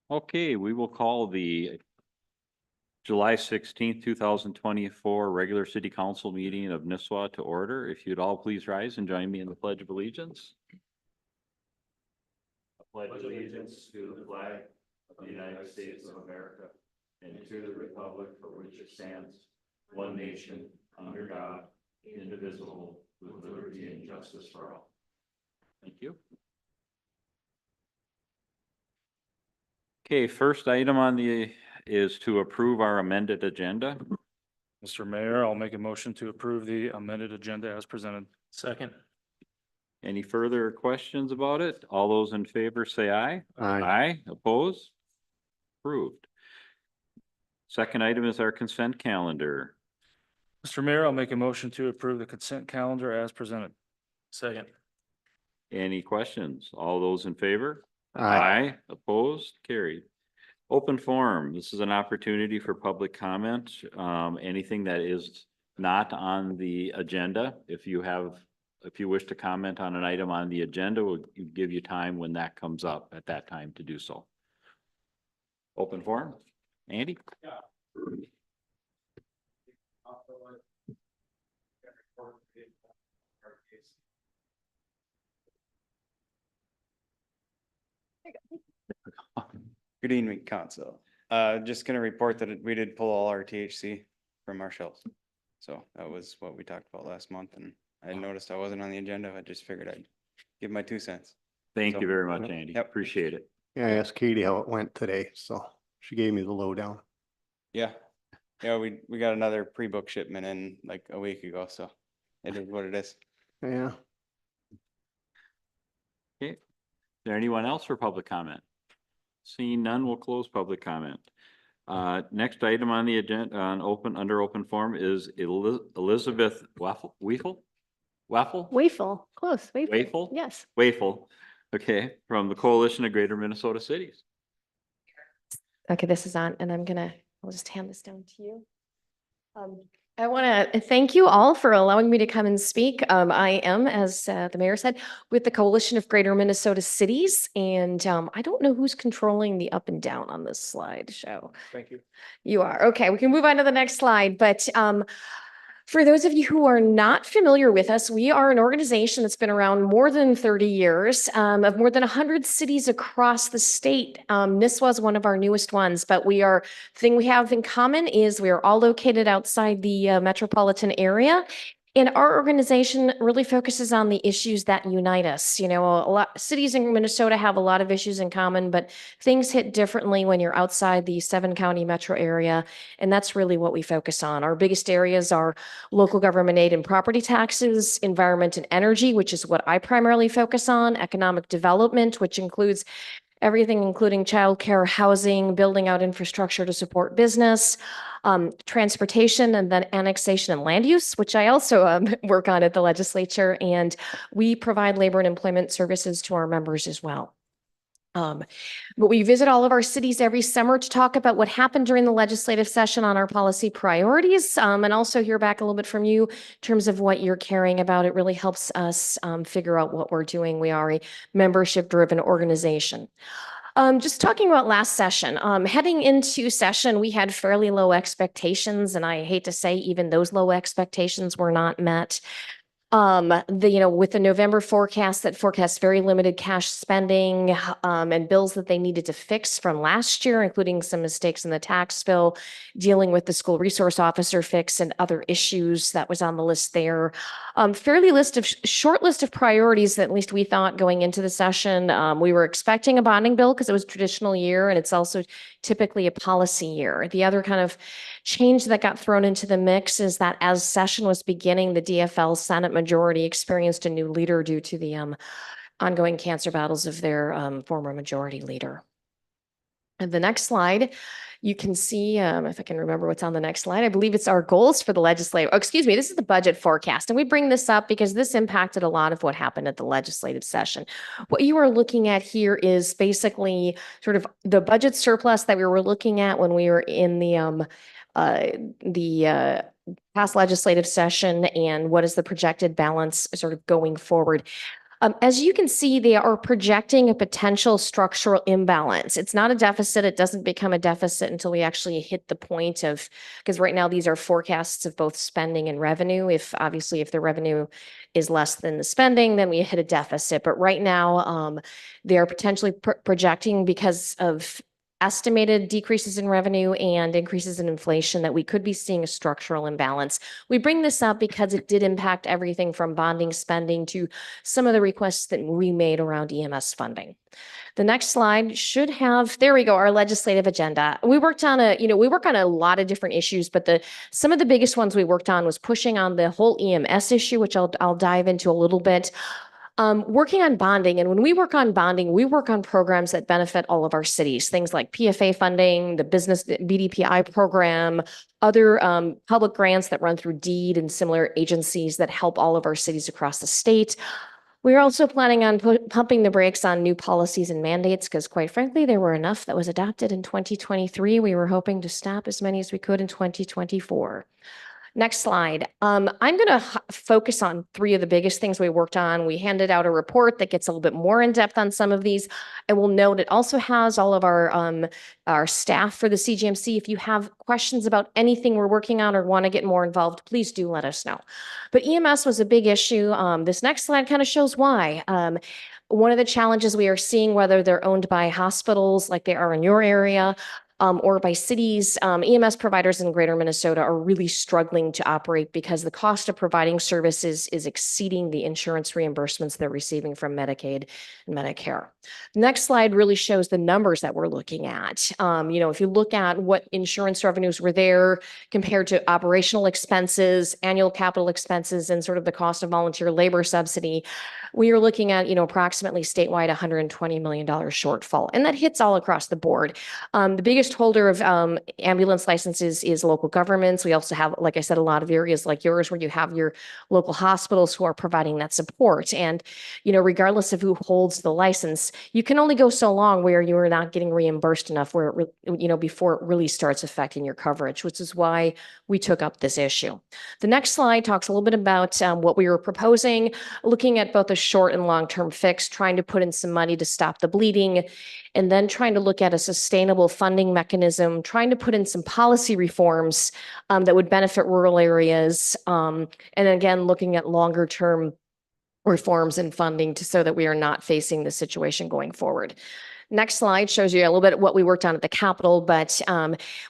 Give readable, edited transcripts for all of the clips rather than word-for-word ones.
Okay, we will call the July 16th, 2024 regular city council meeting of Nisswa to order. If you'd all please rise and join me in the Pledge of Allegiance. I pledge allegiance to the flag of the United States of America and to the republic for which it stands, one nation, under God, indivisible, with liberty and justice for all. Thank you. Okay, first item on the is to approve our amended agenda. Mr. Mayor, I'll make a motion to approve the amended agenda as presented. Second. Any further questions about it? All those in favor say aye. Aye. Aye, opposed? Approved. Second item is our consent calendar. Mr. Mayor, I'll make a motion to approve the consent calendar as presented. Second. Any questions? All those in favor? Aye. Opposed? Carried. Open forum. This is an opportunity for public comment. Anything that is not on the agenda. If you wish to comment on an item on the agenda, we'll give you time when that comes up at that time to do so. Open forum. Andy? Yeah. Good evening, council. Just gonna report that we did pull all our THC from our shelves. So that was what we talked about last month, and I noticed I wasn't on the agenda. I just figured I'd give my 2 cents. Thank So- you very much, Andy. Yep. Appreciate it. Yeah, I asked Katie how it went today, so she gave me the lowdown. Yeah, yeah, we got another pre-book shipment in like a week ago, so it is what it is. Yeah. Okay. Is there anyone else for public comment? Seeing none, we'll close public comment. Next item on the agenda under open forum is Elizabeth Waffle, Close, Wafel. Wafel? Yes. Wafel. Okay, from the Coalition of Greater Minnesota Cities. Okay, this is on, and I'll just hand this down to you. I want to thank you all for allowing me to come and speak. I am, as the mayor said, with the Coalition of Greater Minnesota Cities, and I don't know who's controlling the up and down on this slideshow. Thank you. You are. Okay, we can move on to the next slide. But for those of you who are not familiar with us, we are an organization that's been around more than 30 years, of more than 100 cities across the state. Nisswa is one of our newest ones, but the thing we have in common is we are all located outside the metropolitan area. And our organization really focuses on the issues that unite us. You know, a lot cities in Minnesota have a lot of issues in common, but things hit differently when you're outside the 7-county metro area. And that's really what we focus on. Our biggest areas are local government aid and property taxes, environment and energy, which is what I primarily focus on, economic development, which includes everything, including childcare, housing, building out infrastructure to support business, transportation, and then annexation and land use, which I also work on at the legislature. And we provide labor and employment services to our members as well. But we visit all of our cities every summer to talk about what happened during the legislative session on our policy priorities, and also hear back a little bit from you in terms of what you're caring about. It really helps us figure out what we're doing. We are a membership-driven organization. Just talking about last session, heading into session, we had fairly low expectations, and I hate to say even those low expectations were not met. With the November forecast that forecast very limited cash spending, and bills that they needed to fix from last year, including some mistakes in the tax bill, dealing with the school resource officer fix and other issues that was on the list there. Short list of priorities that at least we thought going into the session. We were expecting a bonding bill because it was a traditional year, and it's also typically a policy year. The other kind of change that got thrown into the mix is that as session was beginning, the DFL Senate majority experienced a new leader due to the ongoing cancer battles of their former majority leader. And the next slide, you can see, if I can remember what's on the next slide, I believe it's our goals for the legislative, this is the budget forecast. And we bring this up because this impacted a lot of what happened at the legislative session. What you are looking at here is basically sort of the budget surplus that we were looking at when we were in the past legislative session and what is the projected balance sort of going forward. As you can see, they are projecting a potential structural imbalance. It's not a deficit. It doesn't become a deficit until we actually hit the point of, because right now these are forecasts of both spending and revenue. Obviously, if the revenue is less than the spending, then we hit a deficit. But right now, they are potentially projecting, because of estimated decreases in revenue and increases in inflation, that we could be seeing a structural imbalance. We bring this up because it did impact everything from bonding spending to some of the requests that we made around EMS funding. The next slide should have, there we go, our legislative agenda. We work on a lot of different issues, but some of the biggest ones we worked on was pushing on the whole EMS issue, which I'll dive into a little bit. Working on bonding. And when we work on bonding, we work on programs that benefit all of our cities, things like PFA funding, the business BDPI program, other public grants that run through DEED and similar agencies that help all of our cities across the state. We're also planning on pumping the brakes on new policies and mandates because, quite frankly, there were enough that was adopted in 2023. We were hoping to stop as many as we could in 2024. Next slide. I'm going to focus on 3 of the biggest things we worked on. We handed out a report that gets a little bit more in depth on some of these. I will note it also has all of our staff for the CGMC. If you have questions about anything we're working on or want to get more involved, please do let us know. But EMS was a big issue. This next slide kind of shows why. One of the challenges we are seeing, whether they're owned by hospitals like they are in your area, or by cities, EMS providers in Greater Minnesota are really struggling to operate because the cost of providing services is exceeding the insurance reimbursements they're receiving from Medicaid and Medicare. The next slide really shows the numbers that we're looking at. If you look at what insurance revenues were there compared to operational expenses, annual capital expenses, and sort of the cost of volunteer labor subsidy, we are looking at, approximately statewide $120 million shortfall. And that hits all across the board. The biggest holder of ambulance licenses is local governments. We also have, like I said, a lot of areas like yours where you have your local hospitals who are providing that support. And, regardless of who holds the license, you can only go so long where you are not getting reimbursed enough where, before it really starts affecting your coverage, which is why we took up this issue. The next slide talks a little bit about what we were proposing, looking at both a short and long-term fix, trying to put in some money to stop the bleeding, and then trying to look at a sustainable funding mechanism, trying to put in some policy reforms that would benefit rural areas, and again, looking at longer-term reforms and funding so that we are not facing this situation going forward. Next slide shows you a little bit of what we worked on at the Capitol, but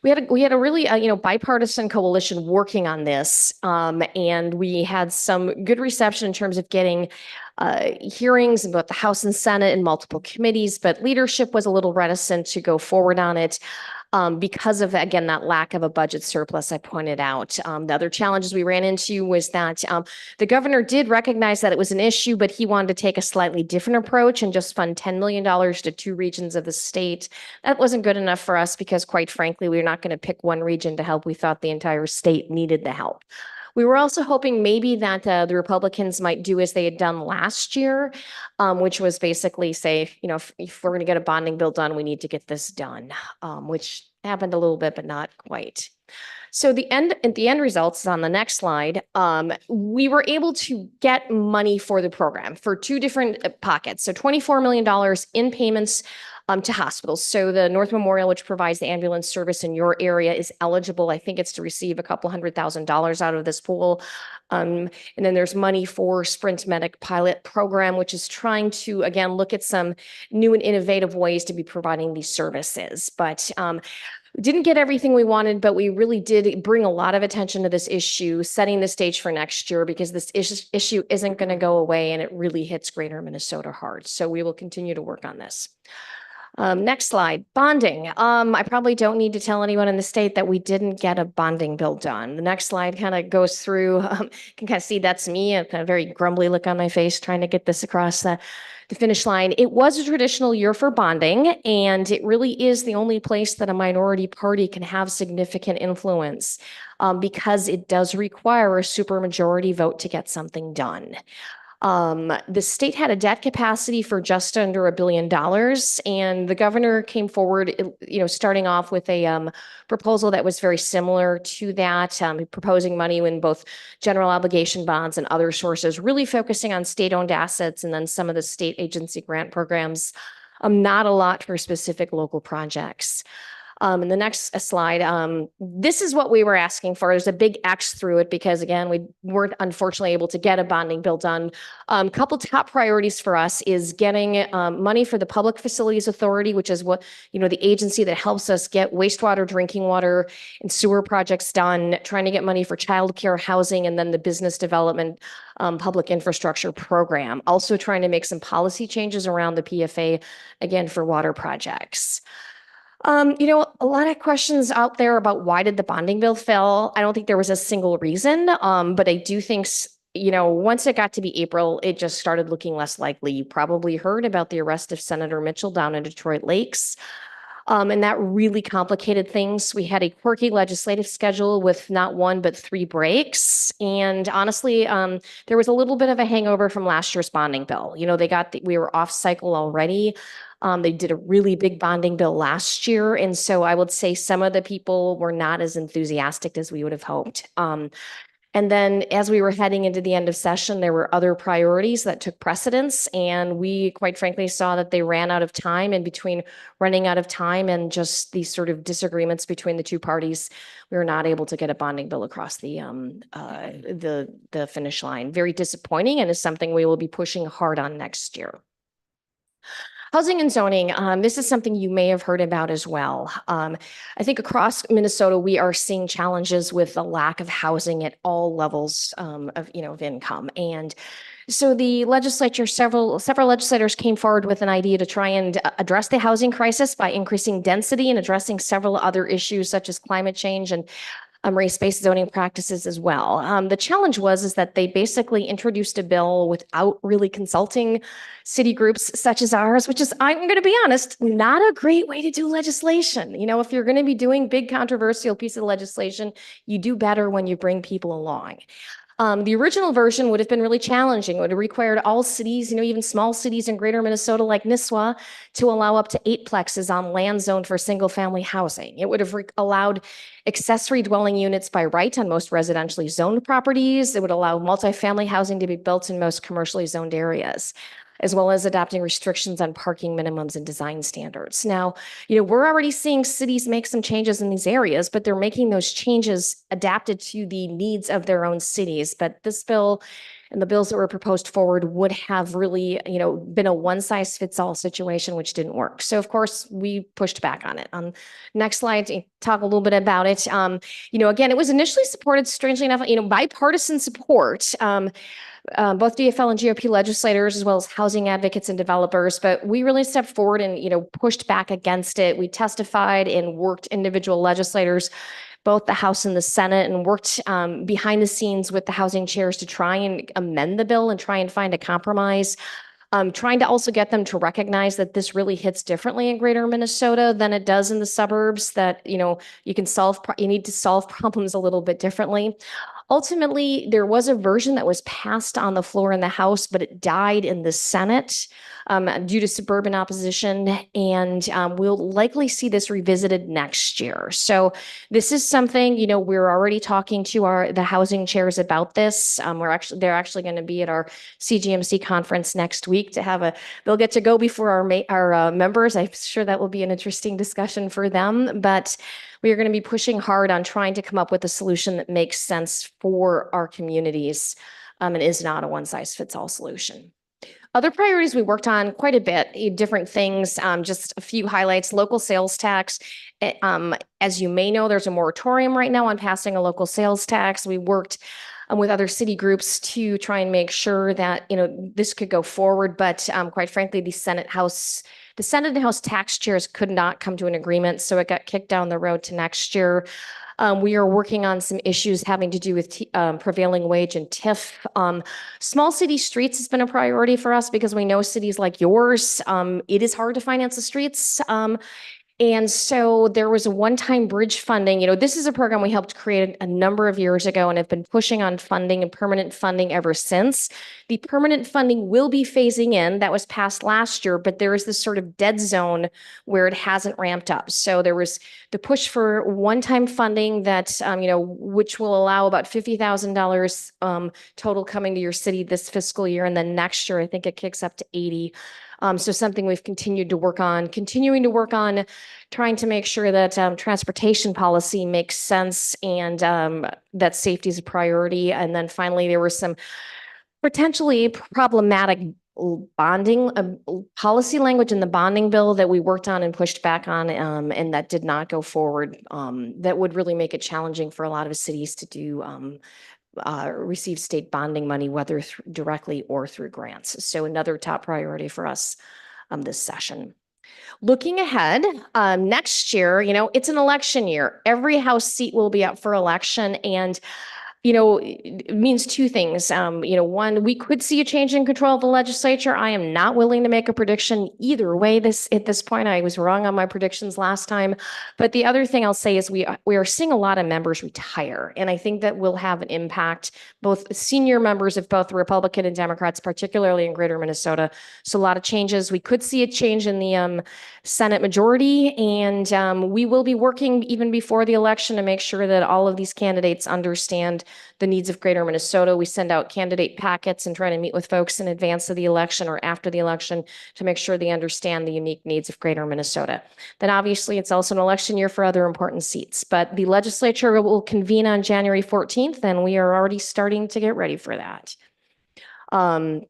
we had a really bipartisan coalition working on this, and we had some good reception in terms of getting hearings in both the House and Senate in multiple committees, but leadership was a little reticent to go forward on it. Because of, again, that lack of a budget surplus I pointed out. The other challenges we ran into was that the governor did recognize that it was an issue, but he wanted to take a slightly different approach and just fund $10 million to 2 regions of the state. That wasn't good enough for us because, quite frankly, we were not going to pick one region to help. We thought the entire state needed the help. We were also hoping maybe that the Republicans might do as they had done last year, which was basically say, if we're going to get a bonding bill done, we need to get this done, which happened a little bit, but not quite. So the end results is on the next slide. We were able to get money for the program for 2 different pockets. So $24 million in payments to hospitals. So the North Memorial, which provides the ambulance service in your area, is eligible. I think it's to receive a couple $100,000 out of this pool. And then there's money for Sprint Medic pilot program, which is trying to, again, look at some new and innovative ways to be providing these services. But didn't get everything we wanted, but we really did bring a lot of attention to this issue, setting the stage for next year because this issue isn't going to go away and it really hits Greater Minnesota hard. So we will continue to work on this. Next slide, bonding. I probably don't need to tell anyone in the state that we didn't get a bonding bill done. The next slide kind of goes through, you can kind of see that's me, a kind of very grumbly look on my face trying to get this across the finish line. It was a traditional year for bonding, and it really is the only place that a minority party can have significant influence because it does require a supermajority vote to get something done. The state had a debt capacity for just under $1 billion, and the governor came forward, starting off with a proposal that was very similar to that, proposing money in both general obligation bonds and other sources, really focusing on state-owned assets and then some of the state agency grant programs. Not a lot for specific local projects. And the next slide, this is what we were asking for. There's a big X through it because, again, we weren't unfortunately able to get a bonding bill done. Couple top priorities for us is getting money for the Public Facilities Authority, which is what, the agency that helps us get wastewater, drinking water, and sewer projects done, trying to get money for childcare, housing, and then the business development public infrastructure program. Also trying to make some policy changes around the PFA, again, for water projects. A lot of questions out there about why did the bonding bill fail? I don't think there was a single reason, but I do think, once it got to be April, it just started looking less likely. You probably heard about the arrest of Senator Mitchell down in Detroit Lakes. And that really complicated things. We had a quirky legislative schedule with not one, but 3 breaks. And honestly, there was a little bit of a hangover from last year's bonding bill. We were off cycle already. They did a really big bonding bill last year. And so I would say some of the people were not as enthusiastic as we would have hoped. And then as we were heading into the end of session, there were other priorities that took precedence. And we, quite frankly, saw that they ran out of time. And between running out of time and just these sort of disagreements between the two parties, we were not able to get a bonding bill across the finish line. Very disappointing, and is something we will be pushing hard on next year. Housing and zoning, this is something you may have heard about as well. I think across Minnesota, we are seeing challenges with the lack of housing at all levels of income. And so the legislature, several legislators came forward with an idea to try and address the housing crisis by increasing density and addressing several other issues such as climate change and race-based zoning practices as well. The challenge is that they basically introduced a bill without really consulting city groups such as ours, which is, I'm going to be honest, not a great way to do legislation. If you're going to be doing big controversial piece of legislation, you do better when you bring people along. The original version would have been really challenging. It would have required all cities, even small cities in greater Minnesota like Nisswa, to allow up to 8 plexes on land zoned for single family housing. It would have allowed accessory dwelling units by right on most residentially zoned properties. It would allow multifamily housing to be built in most commercially zoned areas, as well as adopting restrictions on parking minimums and design standards. Now, we're already seeing cities make some changes in these areas, but they're making those changes adapted to the needs of their own cities. But this bill and the bills that were proposed forward would have really, been a one-size-fits-all situation, which didn't work. So, of course, we pushed back on it. Next slide, talk a little bit about it. Again, it was initially supported, strangely enough, bipartisan support. Both DFL and GOP legislators, as well as housing advocates and developers, but we really stepped forward and, pushed back against it. We testified and worked individual legislators, both the House and the Senate, and worked behind the scenes with the housing chairs to try and amend the bill and try and find a compromise. Trying to also get them to recognize that this really hits differently in greater Minnesota than it does in the suburbs, that, you need to solve problems a little bit differently. Ultimately, there was a version that was passed on the floor in the House, but it died in the Senate due to suburban opposition. And we'll likely see this revisited next year. So this is something, we're already talking to the housing chairs about this. They're actually going to be at our CGMC conference next week they'll get to go before our members. I'm sure that will be an interesting discussion for them, but we are going to be pushing hard on trying to come up with a solution that makes sense for our communities and is not a one-size-fits-all solution. Other priorities we worked on quite a bit, different things, just a few highlights. Local sales tax. As you may know, there's a moratorium right now on passing a local sales tax. We worked with other city groups to try and make sure that, this could go forward. But quite frankly, the Senate and House tax chairs could not come to an agreement, so it got kicked down the road to next year. We are working on some issues having to do with prevailing wage and TIF. Small city streets has been a priority for us because we know cities like yours, it is hard to finance the streets. And so there was a one-time bridge funding. This is a program we helped create a number of years ago and have been pushing on funding and permanent funding ever since. The permanent funding will be phasing in. That was passed last year, but there is this sort of dead zone where it hasn't ramped up. So there was the push for one-time funding that, which will allow about $50,000 total coming to your city this fiscal year. And then next year, I think it kicks up to 80. So something we've continuing to work on, trying to make sure that transportation policy makes sense and that safety is a priority. And then finally, there were some potentially problematic bonding policy language in the bonding bill that we worked on and pushed back on, and that did not go forward. That would really make it challenging for a lot of cities to do receive state bonding money, whether directly or through grants. So another top priority for us this session. Looking ahead, next year, it's an election year. Every House seat will be up for election, and it means two things. One, we could see a change in control of the legislature. I am not willing to make a prediction either way at this point. I was wrong on my predictions last time. But the other thing I'll say is we are seeing a lot of members retire. And I think that will have an impact, both senior members of both Republican and Democrats, particularly in Greater Minnesota. So a lot of changes. We could see a change in the Senate majority. And we will be working even before the election to make sure that all of these candidates understand the needs of Greater Minnesota. We send out candidate packets and try to meet with folks in advance of the election or after the election to make sure they understand the unique needs of Greater Minnesota. Then obviously it's also an election year for other important seats, but the legislature will convene on January 14th and we are already starting to get ready for that.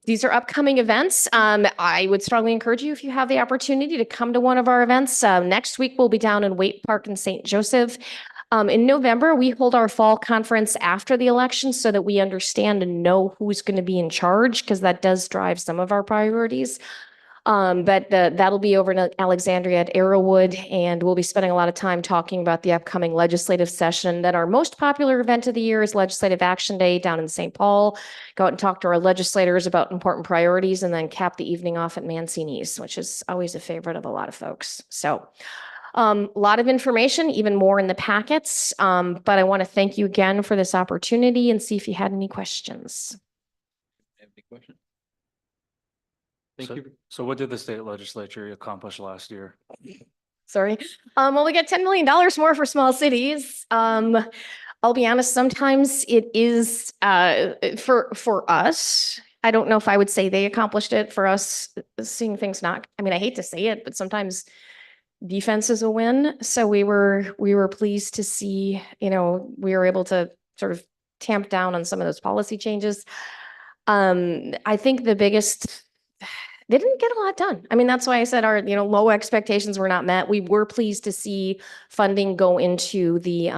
These are upcoming events. I would strongly encourage you, if you have the opportunity, to come to one of our events. Next week, we'll be down in Waite Park in St. Joseph. In November, we hold our fall conference after the election so that we understand and know who's going to be in charge, because that does drive some of our priorities. But that'll be over in Alexandria at Arrowwood, and we'll be spending a lot of time talking about the upcoming legislative session. Then our most popular event of the year is Legislative Action Day down in St. Paul. Go out and talk to our legislators about important priorities, and then cap the evening off at Mancini's, which is always a favorite of a lot of folks. So a lot of information, even more in the packets. But I want to thank you again for this opportunity and see if you had any questions. Any questions? So- Thank you. So what did the state legislature accomplish last year? Sorry. Well, we got $10 million more for small cities. I'll be honest, sometimes it is for us. I don't know if I would say they accomplished it. For us, seeing things not, I mean, I hate to say it, but sometimes defense is a win. So we were pleased to see, we were able to sort of tamp down on some of those policy changes. I think the biggest, they didn't get a lot done. I mean, that's why I said our, low expectations were not met. We were pleased to see funding go into the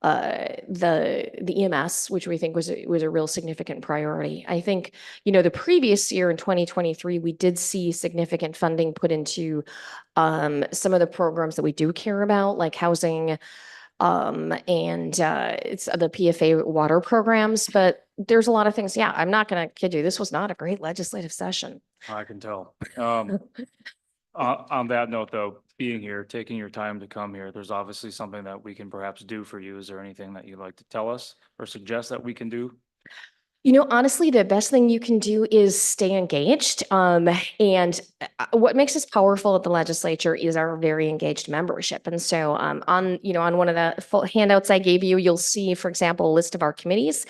EMS, which we think was a real significant priority. I think, the previous year in 2023, we did see significant funding put into some of the programs that we do care about, like housing, and it's the PFA water programs, but there's a lot of things. Yeah, I'm not going to kid you. This was not a great legislative session. I can tell. On that note, though, being here, taking your time to come here, there's obviously something that we can perhaps do for you. Is there anything that you'd like to tell us or suggest that we can do? Honestly, the best thing you can do is stay engaged. And what makes us powerful at the legislature is our very engaged membership. And so on one of the full handouts I gave you, you'll see, for example, a list of our committees.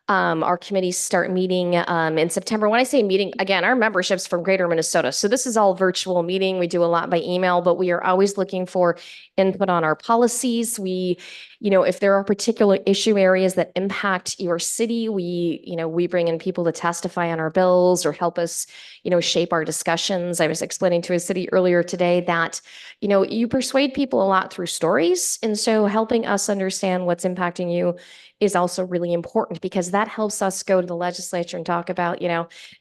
Our committees start meeting in September. When I say meeting, again, our membership's from Greater Minnesota. So this is all virtual meeting. We do a lot by email, but we are always looking for input on our policies. If there are particular issue areas that impact your city, we bring in people to testify on our bills or help us, shape our discussions. I was explaining to a city earlier today that, you persuade people a lot through stories. And so helping us understand what's impacting you is also really important, because that helps us go to the legislature and talk about,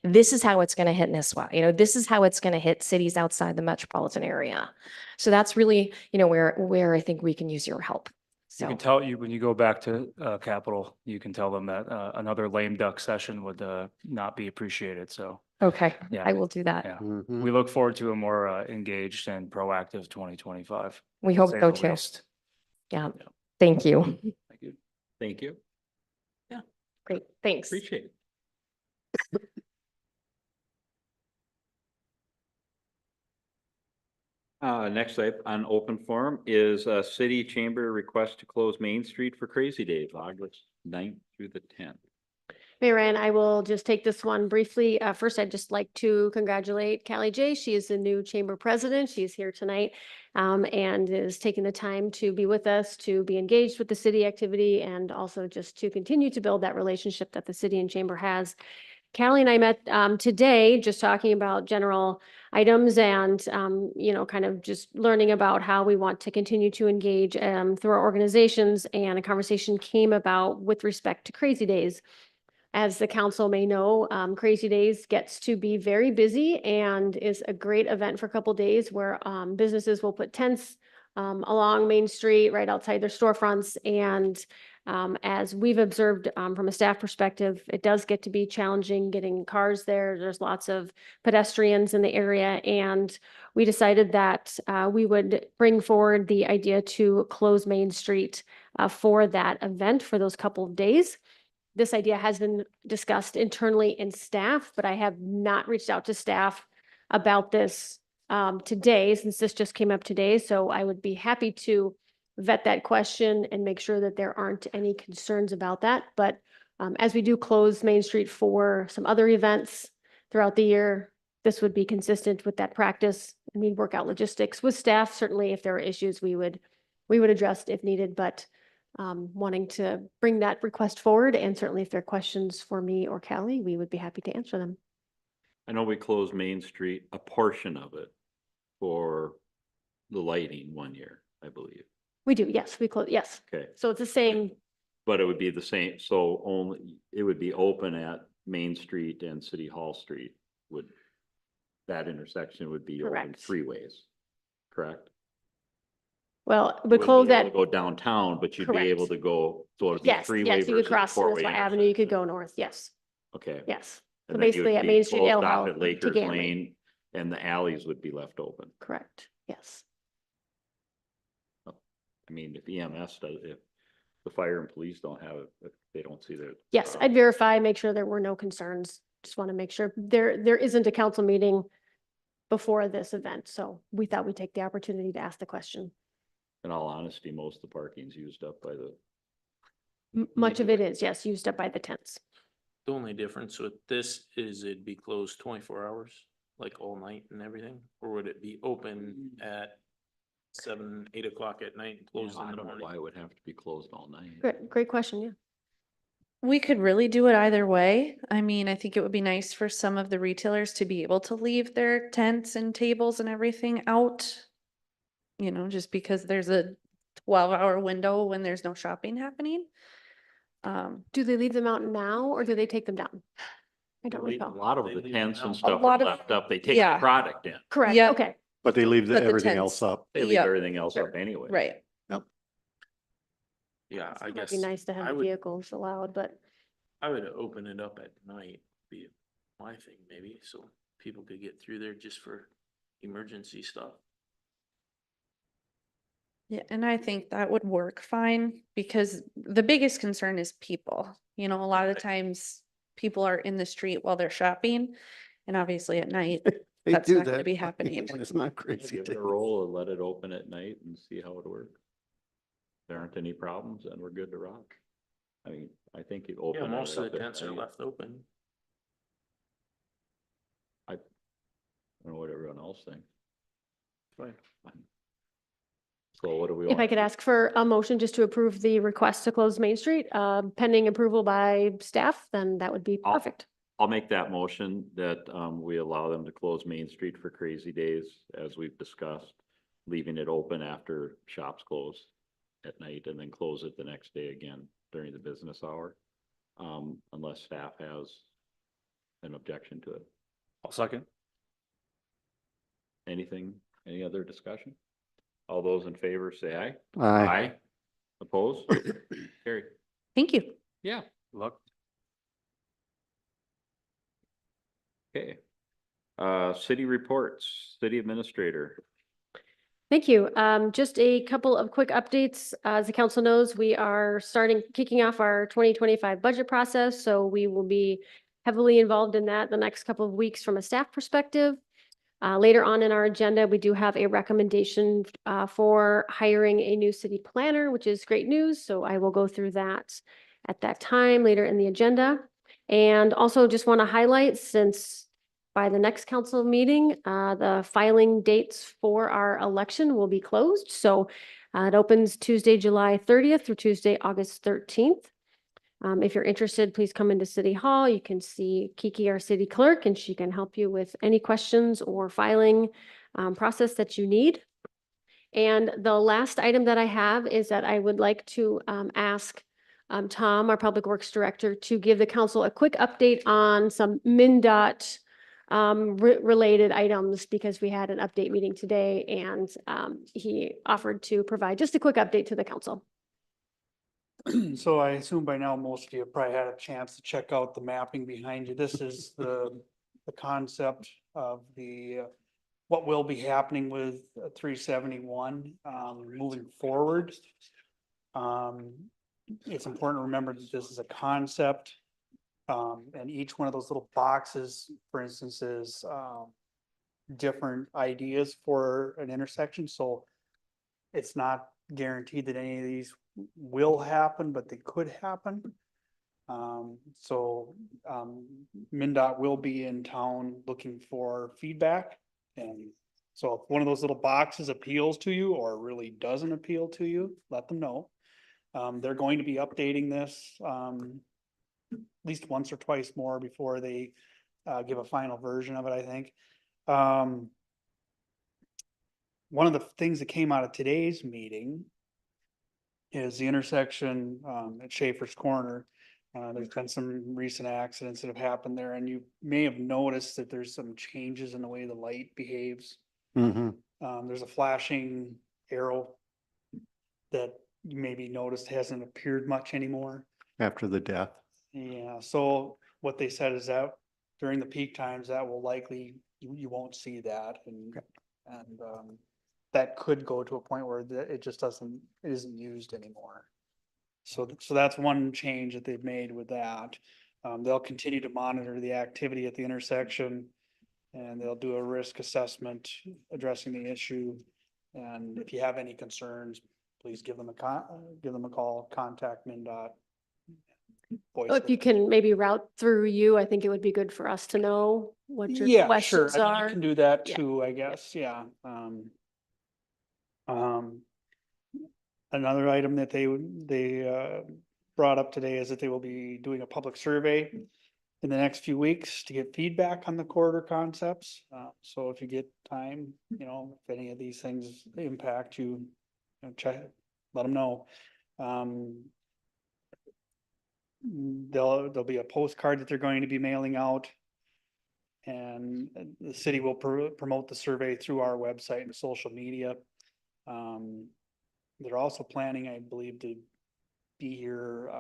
this is how it's going to hit Nisswa. This is how it's going to hit cities outside the metropolitan area. So that's really, where I think we can use your help. You So can tell you when you go back to Capitol, you can tell them that another lame duck session would not be appreciated. So Okay, Yeah. I will do that. Yeah. Mhm. We look forward to a more engaged and proactive 2025. We to hope say so the too. least. Yeah. Thank you. Thank you. Thank you. Great, thanks. Appreciate it. Next up on open forum is a city chamber request to close Main Street for Crazy Days, August 9th through the 10th. Mayor, and I will just take this one briefly. First, I'd just like to congratulate Callie J. She is the new chamber president. She's here tonight and is taking the time to be with us, to be engaged with the city activity, and also just to continue to build that relationship that the city and chamber has. Callie and I met today, just talking about general items and, kind of just learning about how we want to continue to engage through our organizations. And a conversation came about with respect to Crazy Days. As the council may know, Crazy Days gets to be very busy and is a great event for a couple days where businesses will put tents along Main Street, right outside their storefronts. And as we've observed from a staff perspective, it does get to be challenging getting cars there. There's lots of pedestrians in the area. And we decided that we would bring forward the idea to close Main Street for that event for those couple of days. This idea has been discussed internally in staff, but I have not reached out to staff about this today, since this just came up today. So I would be happy to vet that question and make sure that there aren't any concerns about that. But as we do close Main Street for some other events throughout the year, this would be consistent with that practice. And we'd work out logistics with staff. Certainly, if there are issues, we would address if needed, but wanting to bring that request forward. And certainly if there are questions for me or Callie, we would be happy to answer them. I know we closed Main Street, a portion of it for the lighting one year, I believe. We do, yes, we close, yes. Okay, So it's the same, but it would be the same, so only, it would be open at Main Street and City Hall Street would, that intersection would be open Correct. 3 ways, correct? well, You we wouldn't close be able that, to go downtown, but you'd be able Correct. to go, so it'd be yes, three-way yes, you could versus cross four-way Nisswa Avenue, you could intersection. go north, yes, Okay. yes. And So then you basically would at be Main Street, closed Ale off House at to Lakers Ganley. Lane, and the alleys would be left open. Correct, yes. I mean, if EMS does, if the fire and police don't have it, if they don't see their. Yes, I'd verify, make sure there were no concerns. Just want to make sure there isn't a council meeting before this event. So we thought we'd take the opportunity to ask the question. In all honesty, most of the parking's used up by the, Much of it is, yes, used up by the tents. The only difference with this is it'd be closed 24 hours, like all night and everything, or would it be open at 7, 8 o'clock at night and closed I in the don't know morning? why it would have to be closed all night. Great question, yeah. We could really do it either way. I mean, I think it would be nice for some of the retailers to be able to leave their tents and tables and everything out. You know, just because there's a 12-hour window when there's no shopping happening. Do they leave them out now or do they take them down? I don't Leave A recall. lot of They the leave tents them and out. stuff lot are of- left up, they take the yeah. product in, Correct, Yep. okay. But they leave But the everything tents- else up. they leave Yep. everything else Sure. up anyway. Right. Yeah, I It'd guess be nice to have I the would, vehicles allowed, but I would open it up at night, be my thing maybe, so people could get through there just for emergency stuff. Yeah, and I think that would work fine because the biggest concern is people. You know, a lot of the times people are in the street while they're shopping. And obviously at night, They That's do not gonna that be happening. when It's not Yeah, crazy. give it a roll and let it open at night and see how it works. If there aren't any problems, then we're good to rock. I mean, I think you open Yeah, it most of up the at tents are night. left open. I don't know what everyone else thinks. Fine. So what do we if want? I could ask for a motion just to approve the request to close Main Street, pending approval by staff, then that would be I'll- perfect. I'll make that motion that we allow them to close Main Street for Crazy Days, as we've discussed, leaving it open after shops close at night and then close it the next day again during the business hour. Unless staff has an objection to it. I'll second. Anything, any other discussion? All those in favor say aye. Aye. Opposed? Carry. thank you. Yeah. Look, Okay, City reports, city administrator. Thank you. Just a couple of quick updates. As the council knows, we are kicking off our 2025 budget process, so we will be heavily involved in that the next couple of weeks from a staff perspective. Later on in our agenda, we do have a recommendation for hiring a new city planner, which is great news. So I will go through that at that time later in the agenda. And also just want to highlight, since by the next council meeting, the filing dates for our election will be closed. So it opens Tuesday, July 30th through Tuesday, August 13th. If you're interested, please come into City Hall. You can see Kiki, our city clerk, and she can help you with any questions or filing process that you need. And the last item that I have is that I would like to ask Tom, our Public Works Director, to give the council a quick update on some MnDOT related items, because we had an update meeting today and he offered to provide just a quick update to the council. So I assume by now most of you have probably had a chance to check out the mapping behind you. This is the concept of what will be happening with 371 moving forward. It's important to remember that this is a concept. And each one of those little boxes, for instance, is different ideas for an intersection. So it's not guaranteed that any of these will happen, but they could happen. MnDOT will be in town looking for feedback. And so if one of those little boxes appeals to you or really doesn't appeal to you, let them know. They're going to be updating this at least once or twice more before they give a final version of it, I think. One of the things that came out of today's meeting is the intersection at Schaefer's Corner. There's been some recent accidents that have happened there, and you may have noticed that there's some changes in the way the light behaves. There's a flashing arrow that you maybe noticed hasn't appeared much anymore. After the death. Yeah, so what they said is that during the peak times, that will likely, you won't see that, and that could go to a point where it just it isn't used anymore. So that's one change that they've made with that. They'll continue to monitor the activity at the intersection, and they'll do a risk assessment addressing the issue. And if you have any concerns, please give them a call, contact MnDOT. If you can maybe route through you, I think it would be good for us to know what your Yeah, sure. questions I mean, are. you can do that Yeah. too, I guess, yeah. Another item that they brought up today is that they will be doing a public survey in the next few weeks to get feedback on the corridor concepts. So if you get time, if any of these things impact you, check, let them know. There'll be a postcard that they're going to be mailing out. And the city will promote the survey through our website and social media. They're also planning, I believe, to be here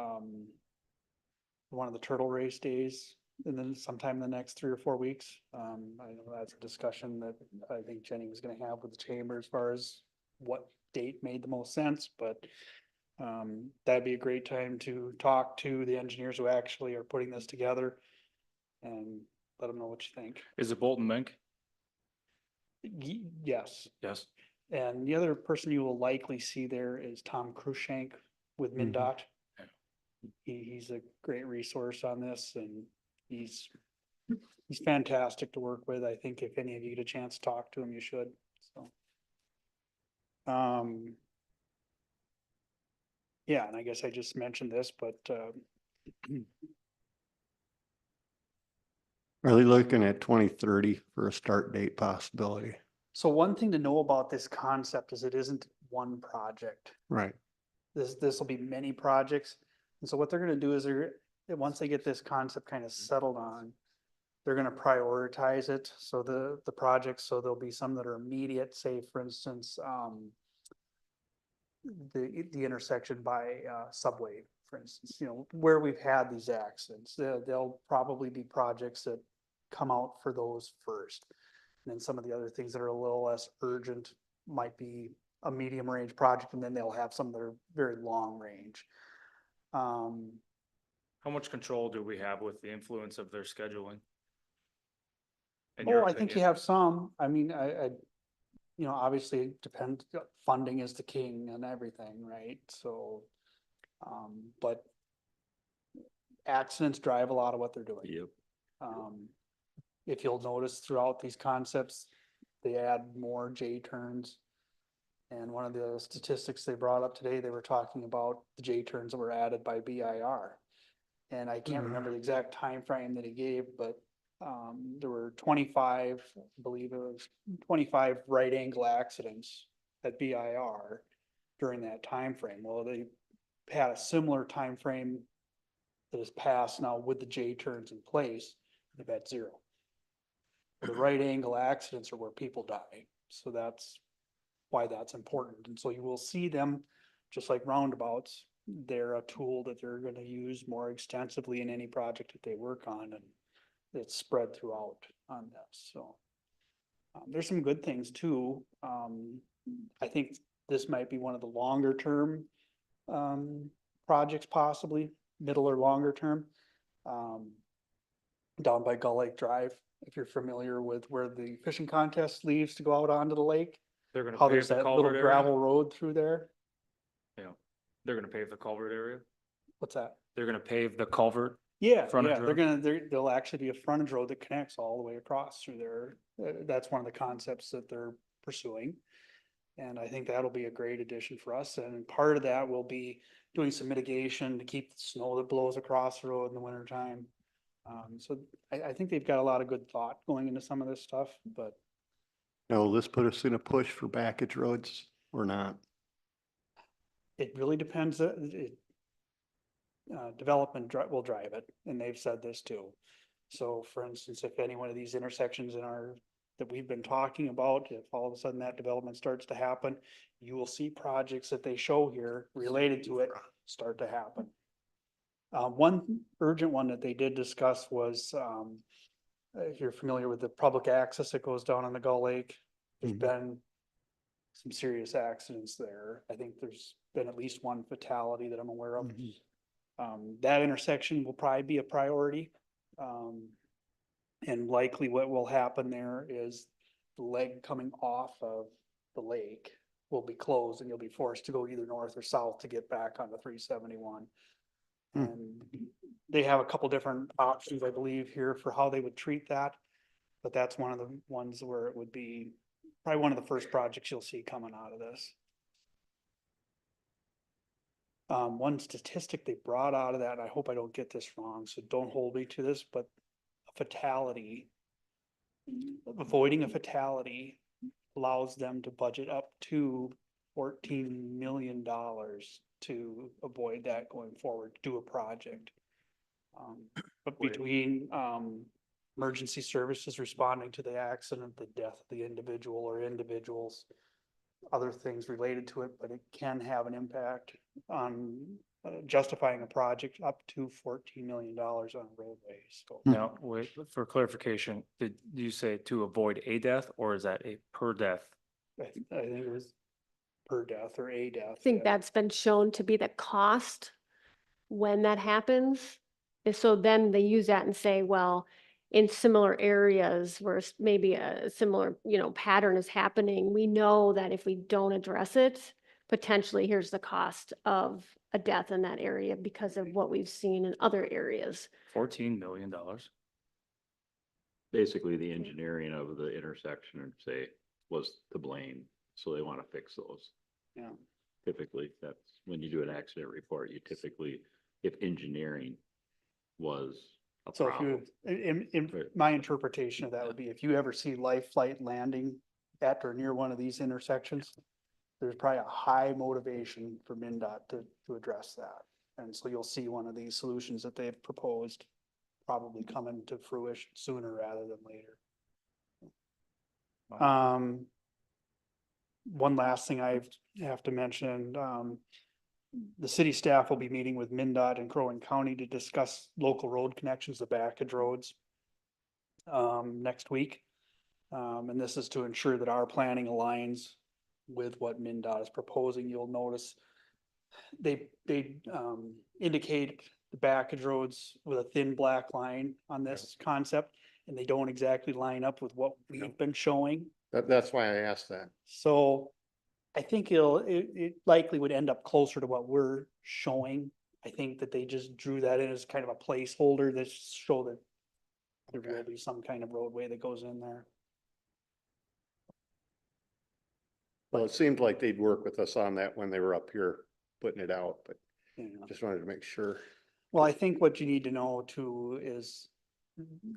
one of the turtle race days, and then sometime in the next 3 or 4 weeks. I know that's a discussion that I think Jenny was going to have with the chamber as far as what date made the most sense, but that'd be a great time to talk to the engineers who actually are putting this together and let them know what you think. Is it Bolton Mink? Yes. Yes. And the other person you will likely see there is Tom Cruikshank with MnDOT. He's a great resource on this, and he's fantastic to work with. I think if any of you get a chance to talk to him, you should. So, yeah, and I guess I just mentioned this, but Are they looking at 2030 for a start date possibility? so one thing to know about this concept is it isn't one project. Right. This will be many projects. And so what they're gonna do is once they get this concept kind of settled on, they're gonna prioritize it. So the projects, so there'll be some that are immediate, say for instance, the intersection by Subway, for instance, where we've had these accidents. There'll probably be projects that come out for those first. And then some of the other things that are a little less urgent might be a medium range project, and then they'll have some that are very long range. How much control do we have with the influence of their scheduling? In Oh, your I think you opinion? have some. I mean, obviously it depends, funding is the king and everything, right? So, but accidents drive a lot of what they're doing. Yep. If you'll notice throughout these concepts, they add more J turns. And one of the statistics they brought up today, they were talking about the J turns that were added by BIR. And I can't remember the exact time frame that he gave, but there were 25, I believe it was 25 right angle accidents at BIR during that time frame. Well, they had a similar time frame that is passed now with the J turns in place. They've had 0. The right angle accidents are where people die. So that's why that's important. And so you will see them, just like roundabouts, they're a tool that they're gonna use more extensively in any project that they work on, and it's spread throughout on this, so. There's some good things too. I think this might be one of the longer term projects, possibly middle or longer term. Down by Gull Lake Drive, if you're familiar with where the fishing contest leaves to go out onto the lake. They're gonna How pave there's the that little culvert area? gravel road through there. Yeah, they're gonna pave the culvert area? What's that? They're gonna pave the culvert? Yeah, Frontage yeah, road? there'll actually be a frontage road that connects all the way across through there. That's one of the concepts that they're pursuing. And I think that'll be a great addition for us. And part of that will be doing some mitigation to keep the snow that blows across the road in the winter time. So I think they've got a lot of good thought going into some of this stuff, but Now, will this put us in a push for backage roads or not? it really depends. Development will drive it, and they've said this too. So for instance, if any one of these intersections that we've been talking about, if all of a sudden that development starts to happen, you will see projects that they show here related to it start to happen. One urgent one that they did discuss was, if you're familiar with the public access that goes down on the Gull Lake, there's Mhm. been some serious accidents there. I think there's been at least one fatality that I'm aware of. That intersection will probably be a priority. And likely what will happen there is the leg coming off of the lake will be closed, and you'll be forced to go either north or south to get back on the 371. And they have a couple different options, I believe, here for how they would treat that. But that's one of the ones where it would be probably one of the first projects you'll see coming out of this. One statistic they brought out of that, and I hope I don't get this wrong, so don't hold me to this, but a fatality, avoiding a fatality allows them to budget up to $14 million to avoid that going forward, do a project. But between, emergency services responding to the accident, the death of the individual or individuals, other things related to it, but it can have an impact on justifying a project up to $14 million on roadways. So Now, wait, for clarification, did you say to avoid a death, or is that a per death? I think it was per death or a death. I think yeah. that's been shown to be the cost when that happens. And so then they use that and say, well, in similar areas where maybe a similar, pattern is happening, we know that if we don't address it, potentially here's the cost of a death in that area because of what we've seen in other areas. $14 million. Basically, the engineering of the intersection, say, was to blame, so they want to fix those. Yeah. Typically, that's when you do an accident report, you typically, if engineering was a So if problem. you, in Right. my interpretation of that would be, if you ever see life flight landing at or near one of these intersections, there's probably a high motivation for MinDOT to address that. And so you'll see one of these solutions that they've proposed probably come into fruition sooner rather than later. One last thing I have to mention, the city staff will be meeting with MinDOT and Crow Wing County to discuss local road connections, the backage roads. next week. And this is to ensure that our planning aligns with what MinDOT is proposing. You'll notice they indicate the backage roads with a thin black line on this concept, and they don't exactly line up with what we've been showing. That's why I asked that. So I think it likely would end up closer to what we're showing. I think that they just drew that in as kind of a placeholder that show that there will be some kind of roadway that goes in there. Well, it seemed like they'd work with us on that when they were up here putting it out, but Yeah. just wanted to make sure. Well, I think what you need to know too is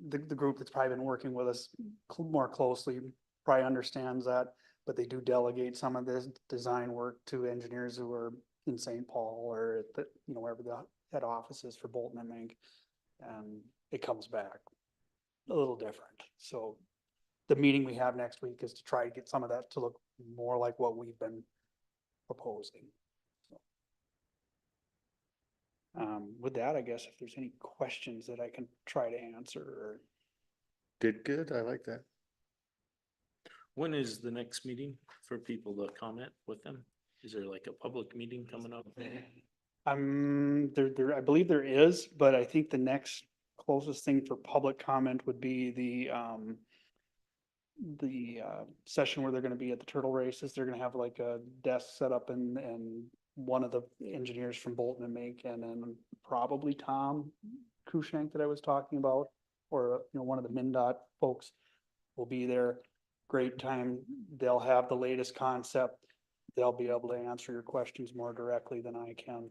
the group that's probably been working with us more closely probably understands that, but they do delegate some of this design work to engineers who are in St. Paul or at the, wherever the head office is for Bolton and Mink. And it comes back a little different. So the meeting we have next week is to try to get some of that to look more like what we've been proposing. With that, I guess if there's any questions that I can try to answer or. Did good, I like that. When is the next meeting for people to comment with them? Is there like a public meeting coming up? I believe there is, but I think the next closest thing for public comment would be the session where they're gonna be at the turtle races. They're gonna have like a desk set up and one of the engineers from Bolton and Mink, and then probably Tom Kushank that I was talking about, or, one of the MinDOT folks will be there. Great time. They'll have the latest concept. They'll be able to answer your questions more directly than I can.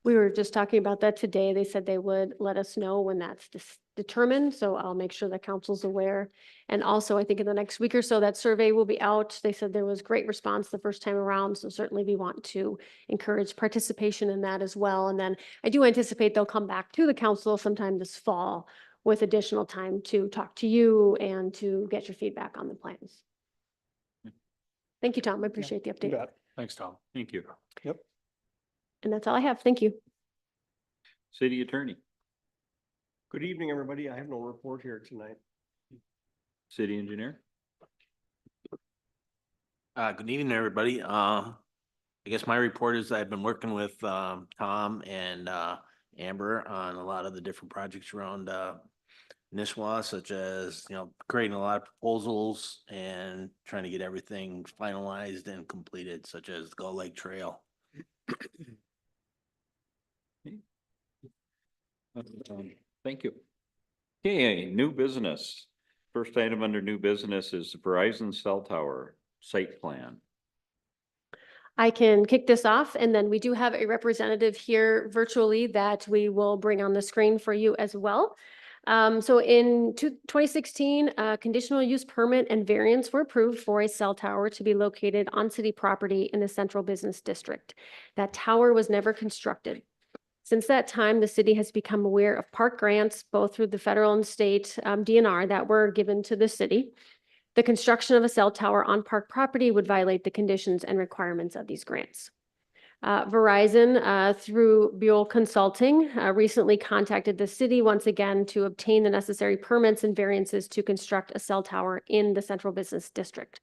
We were just talking about that today. They said they would let us know when that's determined, so I'll make sure the council's aware. And also, I think in the next week or so, that survey will be out. They said there was great response the first time around, so certainly we want to encourage participation in that as well. And then I do anticipate they'll come back to the council sometime this fall with additional time to talk to you and to get your feedback on the plans. Thank you, Tom. I appreciate the You update. bet. Thanks, Tom. Thank you. Yep. And that's all I have. Thank you. City Attorney, Good evening, everybody. I have no report here tonight. City Engineer. Good evening, everybody. I guess my report is I've been working with Tom and Amber on a lot of the different projects around Nisswa, such as, creating a lot of proposals and trying to get everything finalized and completed, such as the Gull Lake Trail. Thank you. Okay, new business. First item under new business is Verizon cell tower site plan. I can kick this off, and then we do have a representative here virtually that we will bring on the screen for you as well. So in 2016, conditional use permit and variance were approved for a cell tower to be located on city property in the central business district. That tower was never constructed. Since that time, the city has become aware of park grants, both through the federal and state DNR that were given to the city. The construction of a cell tower on park property would violate the conditions and requirements of these grants. Verizon, through Buell Consulting, recently contacted the city once again to obtain the necessary permits and variances to construct a cell tower in the central business district.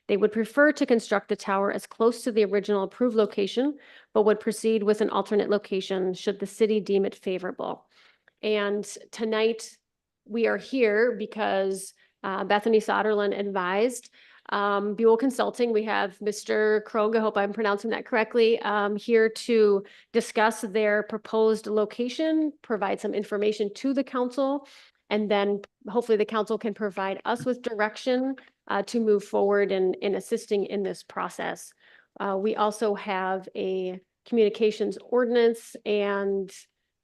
They would prefer to construct the tower as close to the original approved location, but would proceed with an alternate location should the city deem it favorable. And tonight, we are here because Bethany Soderlin advised Buell Consulting. We have Mr. Krog, I hope I'm pronouncing that correctly, here to discuss their proposed location, provide some information to the council, and then hopefully the council can provide us with direction to move forward in assisting in this process. We also have a communications ordinance and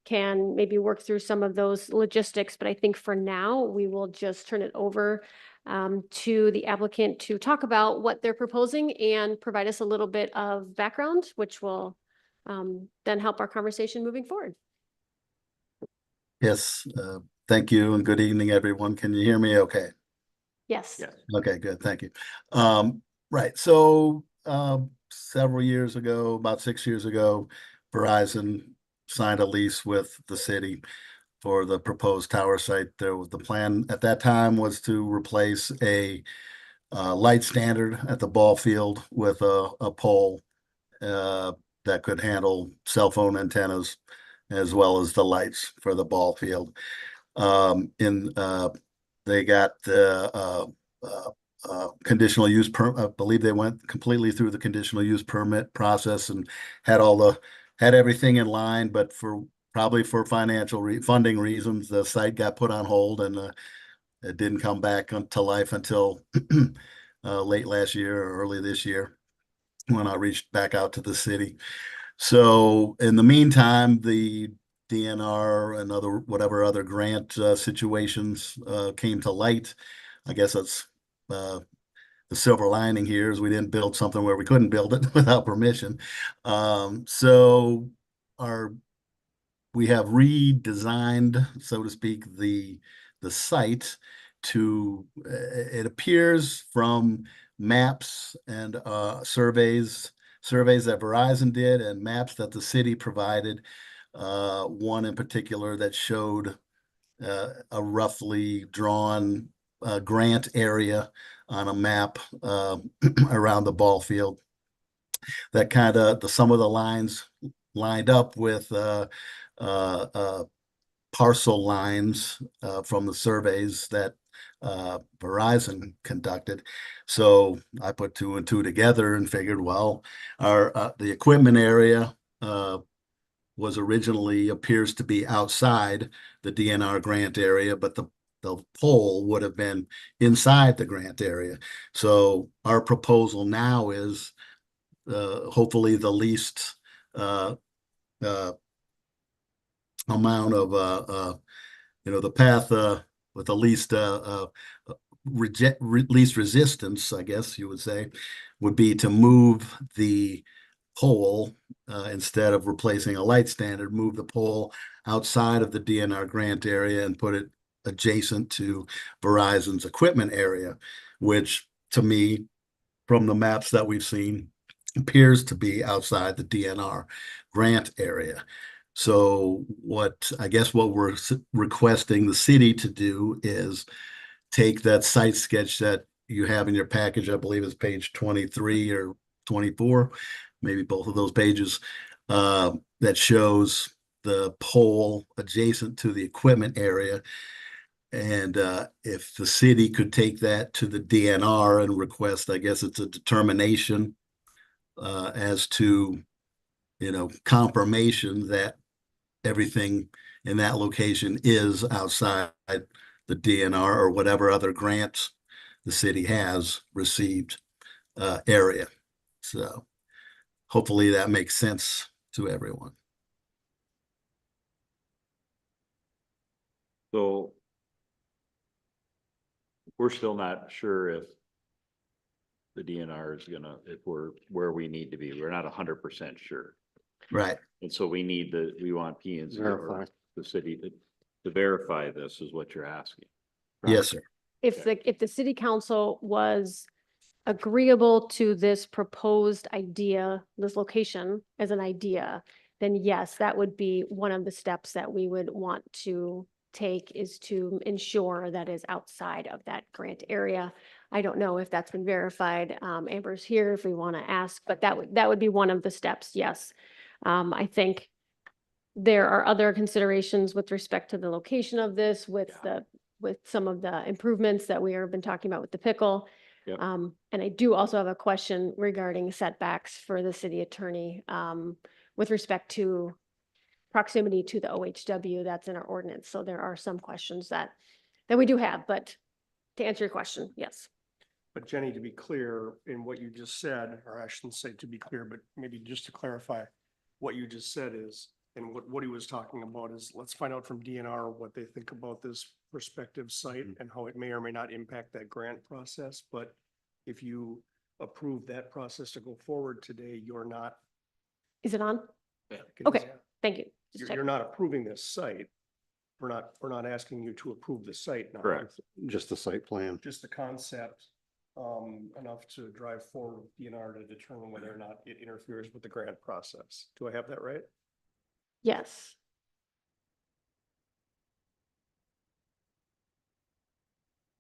can maybe work through some of those logistics, but I think for now, we will just turn it over to the applicant to talk about what they're proposing and provide us a little bit of background, which will then help our conversation moving forward. Yes, thank you and good evening, everyone. Can you hear me okay? Yes. Yes. Okay, good, thank you. Right, so several years ago, about 6 years ago, Verizon signed a lease with the city for the proposed tower site. There was the plan at that time was to replace a light standard at the ball field with a pole that could handle cell phone antennas as well as the lights for the ball field. They got the conditional use I believe they went completely through the conditional use permit process and had everything in line, but probably for financial funding reasons, the site got put on hold and it didn't come back to life until late last year or early this year when I reached back out to the city. So in the meantime, the DNR and whatever other grant situations came to light. I guess that's the silver lining here is we didn't build something where we couldn't build it without permission. So we have redesigned, so to speak, the site to it appears from maps and surveys that Verizon did and maps that the city provided. One in particular that showed a roughly drawn grant area on a map around the ball field. That kind of some of the lines lined up with parcel lines from the surveys that Verizon conducted. So I put two and two together and figured, well, the equipment area was originally appears to be outside the DNR grant area, but the pole would have been inside the grant area. So our proposal now is hopefully the least amount of the path with the least least resistance, I guess you would say, would be to move the pole instead of replacing a light standard, move the pole outside of the DNR grant area and put it adjacent to Verizon's equipment area, which to me, from the maps that we've seen, appears to be outside the DNR grant area. So what we're requesting the city to do is take that site sketch that you have in your package, I believe it's page 23 or 24, maybe both of those pages, that shows the pole adjacent to the equipment area. And if the city could take that to the DNR and request, I guess it's a determination as to, confirmation that everything in that location is outside the DNR or whatever other grants the city has received area. So hopefully that makes sense to everyone. So we're still not sure if the DNR is if we're where we need to be. We're not 100% sure. Right. And so we want P&Z or the city to verify this is what you're asking. Yes, sir. If the city council was agreeable to this proposed idea, this location as an idea, then yes, that would be one of the steps that we would want to take, is to ensure that is outside of that grant area. I don't know if that's been verified. Amber's here if we want to ask, but that would be one of the steps. Yes. I think there are other considerations with respect to the location of this, with some of the improvements that we have been talking about with the pickle. Yep. And I do also have a question regarding setbacks for the city attorney, with respect to proximity to the OHW that's in our ordinance. So there are some questions that we do have, but to answer your question, yes. But Jenny, to be clear in what you just said, or I shouldn't say to be clear, but maybe just to clarify, what you just said is, and what he was talking about is, let's find out from DNR what they think about this prospective site and how it may or may not impact that grant process. But if you approve that process to go forward today, you're not. Is it on? Yeah. Okay, thank you. Just You're not approving this site. We're not asking you to approve the site now. Correct. Just the site plan. Just the concept, enough to drive forward with DNR to determine whether or not it interferes with the grant process. Do I have that right? Yes.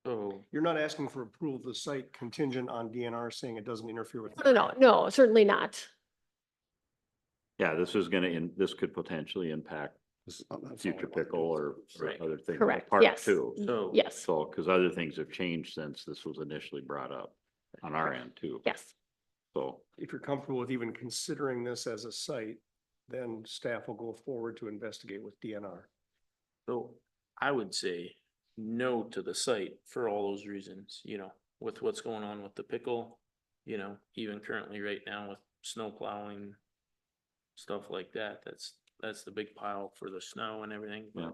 So, You're not asking for approval of the site contingent on DNR saying it doesn't interfere with. No, certainly not. Yeah, this could potentially impact future pickle or Right. other things. Correct, Park yes. too. so. Yes, So, because other things have changed since this was initially brought up on our end too. yes. So, If you're comfortable with even considering this as a site, then staff will go forward to investigate with DNR. So I would say no to the site for all those reasons, you know, with what's going on with the pickle. You know, even currently right now with snow plowing, stuff like that, that's the big pile for the snow and everything. Yeah.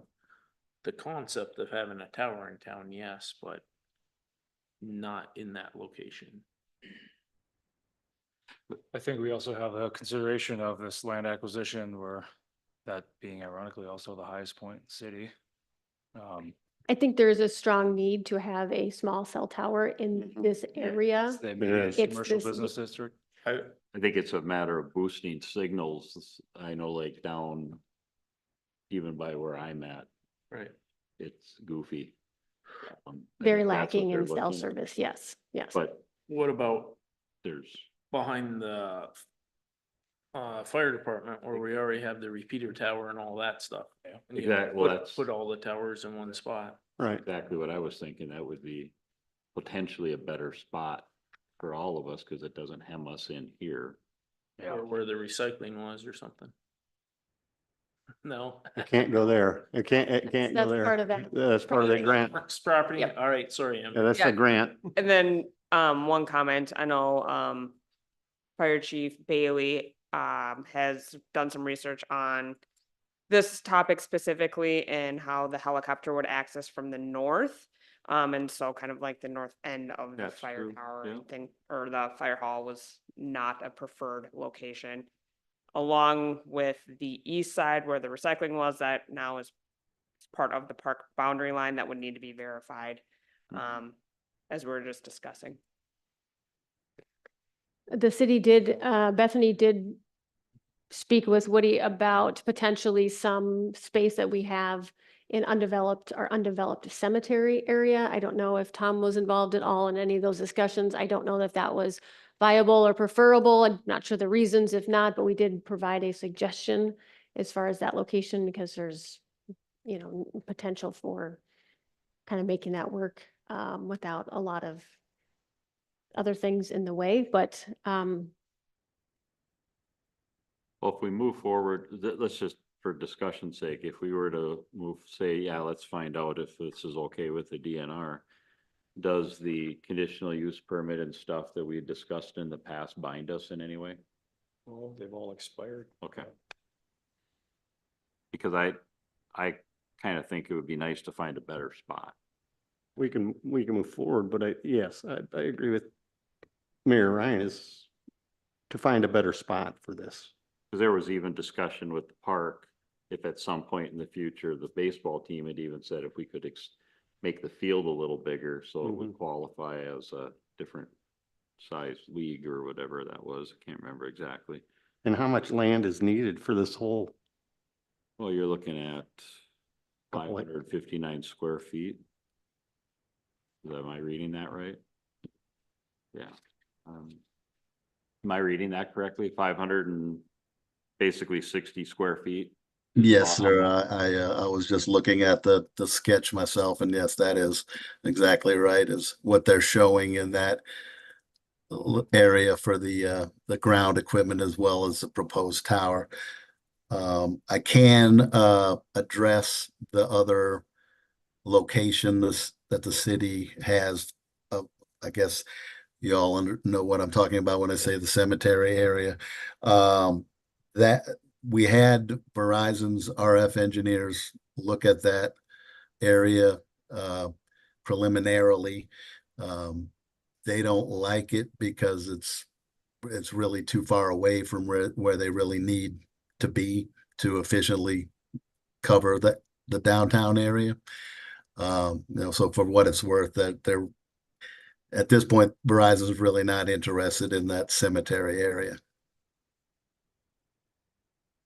The concept of having a tower in town, yes, but not in that location. I think we also have a consideration of this land acquisition where that being ironically also the highest point in the city. I think there is a strong need to have a small cell tower in this area. It's the is. immediate It's commercial this- business district. I think it's a matter of boosting signals. I know like down even by where I'm at, Right. it's goofy. I Very think that's what lacking they're in cell looking at. service, yes, yes. But What about there's, behind the fire department where we already have the repeater tower and all that stuff? And you Exact- well, put- that's- Put all the towers in one spot. Right. exactly what I was thinking. That would be potentially a better spot for all of us because it doesn't hem us in here. Or where the recycling was or something. No. It can't go there. It can't go That's there. part of that. That's part of the grant. Works property, Yep. all right, sorry. Yeah, that's the grant. And then, one comment, I know, Fire Chief Bailey, has done some research on this topic specifically and how the helicopter would access from the north. And so kind of like the north end of the That's fire true, tower yeah. and thing, or the fire hall was not a preferred location. Along with the east side where the recycling was, that now is part of the park boundary line that would need to be verified, as we were just discussing. The city did, Bethany did speak with Woody about potentially some space that we have in undeveloped cemetery area. I don't know if Tom was involved at all in any of those discussions. I don't know if that was viable or preferable. I'm not sure the reasons if not, but we did provide a suggestion as far as that location because there's, potential for kind of making that work without a lot of other things in the way, but Well, if we move forward, let's just, for discussion's sake, if we were to move, say, yeah, let's find out if this is okay with the DNR. Does the conditional use permit and stuff that we had discussed in the past bind us in any way? Well, they've all expired. Okay. Because I kind of think it would be nice to find a better spot. We can move forward, but I agree with Mayor Ryan is to find a better spot for this. Because there was even discussion with the park, if at some point in the future, the baseball team had even said if we could make the field a little bigger so it would qualify as a different size league or whatever that was. I can't remember exactly. And how much land is needed for this whole? Well, you're looking at Couple 559 square feet. Am I reading that right? Yeah. Am I reading that correctly? 500 and basically 60 square feet? Yes, sir. I was just looking at the sketch myself, and yes, that is exactly right, is what they're showing in that area for the ground equipment as well as the proposed tower. I can address the other location that the city has. I guess you all know what I'm talking about when I say the cemetery area. That we had Verizon's RF engineers look at that area preliminarily. They don't like it because it's really too far away from where they really need to be to efficiently cover the downtown area. So for what it's worth, that they're at this point, Verizon's really not interested in that cemetery area.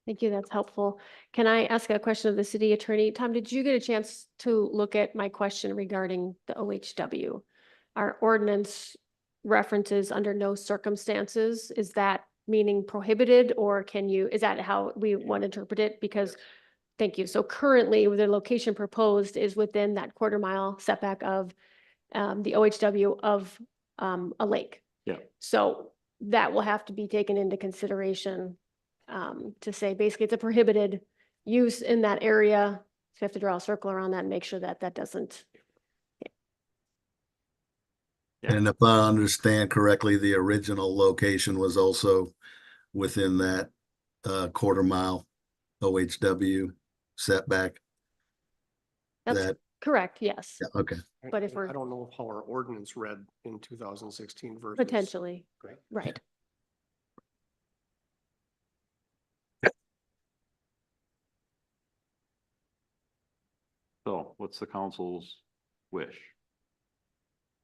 Thank you. That's helpful. Can I ask a question of the city attorney? Tom, did you get a chance to look at my question regarding the OHW? Our ordinance references under no circumstances. Is that meaning prohibited, or is that how we want to interpret it? Because, thank you. So currently, the location proposed is within that 1/4 mile setback of the OHW of a lake. Yeah. So that will have to be taken into consideration to say basically it's a prohibited use in that area. So you have to draw a circle around that and make sure that that doesn't. Yeah. And if I understand correctly, the original location was also within that 1/4 mile OHW setback. That's That, correct, yes, yeah, okay. But if we're- I don't know how our ordinance read in 2016 versus. potentially, Right. right. So what's the council's wish?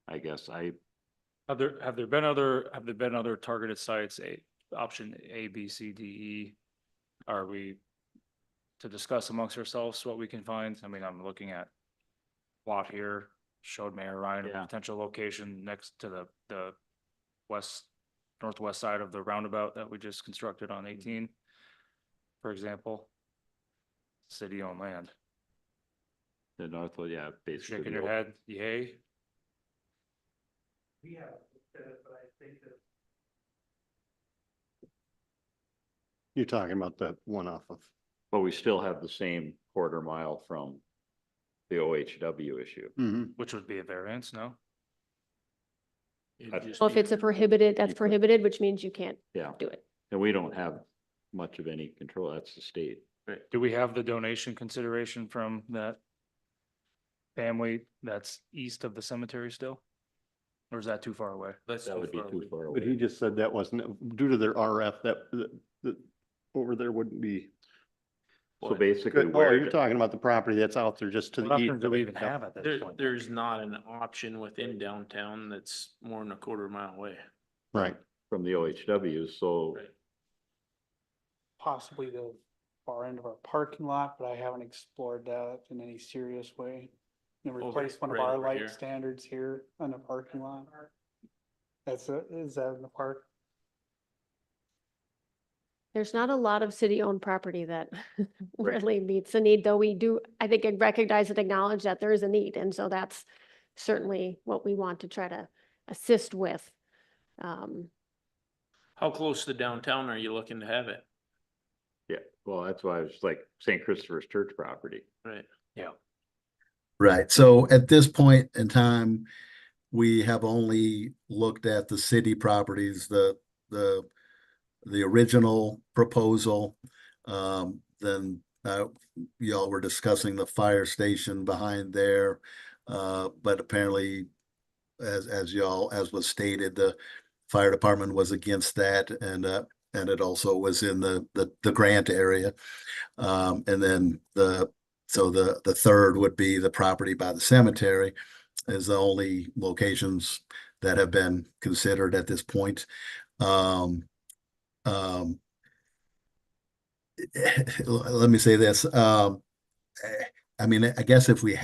I guess Have there been other targeted sites, option A, B, C, D, E? Are we to discuss amongst ourselves what we can find? I mean, I'm looking at plot here, showed Mayor Ryan Yeah. a potential location next to the northwest side of the roundabout that we just constructed on 18, for example. City-owned land. the Northwood, yeah, basically. Shaking the your head, yay? You're talking about the one off of, But we still have the same 1/4 mile from the OHW issue. Which would be a variance, no? Well, if it's a prohibited, that's prohibited, which means you can't Yeah, do it. and we don't have much of any control. That's the state. Do we have the donation consideration from that family that's east of the cemetery still? Or is that too far away? That would be too far but he away. just said that wasn't, due to their RF, that over there wouldn't be. So basically Good. Oh, where, you're talking about the property that's out there just to What the east. options do of we it. even have at this There, point? there's not an option within downtown that's more than a 1/4 mile away. Right. from the OHW, so Possibly the far end of our parking lot, but I haven't explored that in any serious way. You know, Over- replace one of right our over light here. standards here on the parking lot. Is that in the park? There's not a lot of city-owned property that really meets the need, though we do, I think, recognize and acknowledge that there is a need, and so that's certainly what we want to try to assist with. How close to downtown are you looking to have it? yeah, well, that's why I was like St. Christopher's Church property. Right. Right. So at this point in time, we have only looked at the city properties, the original proposal. Then y'all were discussing the fire station behind there. But apparently, as was stated, the fire department was against that, and it also was in the grant area. And then the third would be the property by the cemetery is the only locations that have been considered at this point. Let me say this. I mean, I guess if we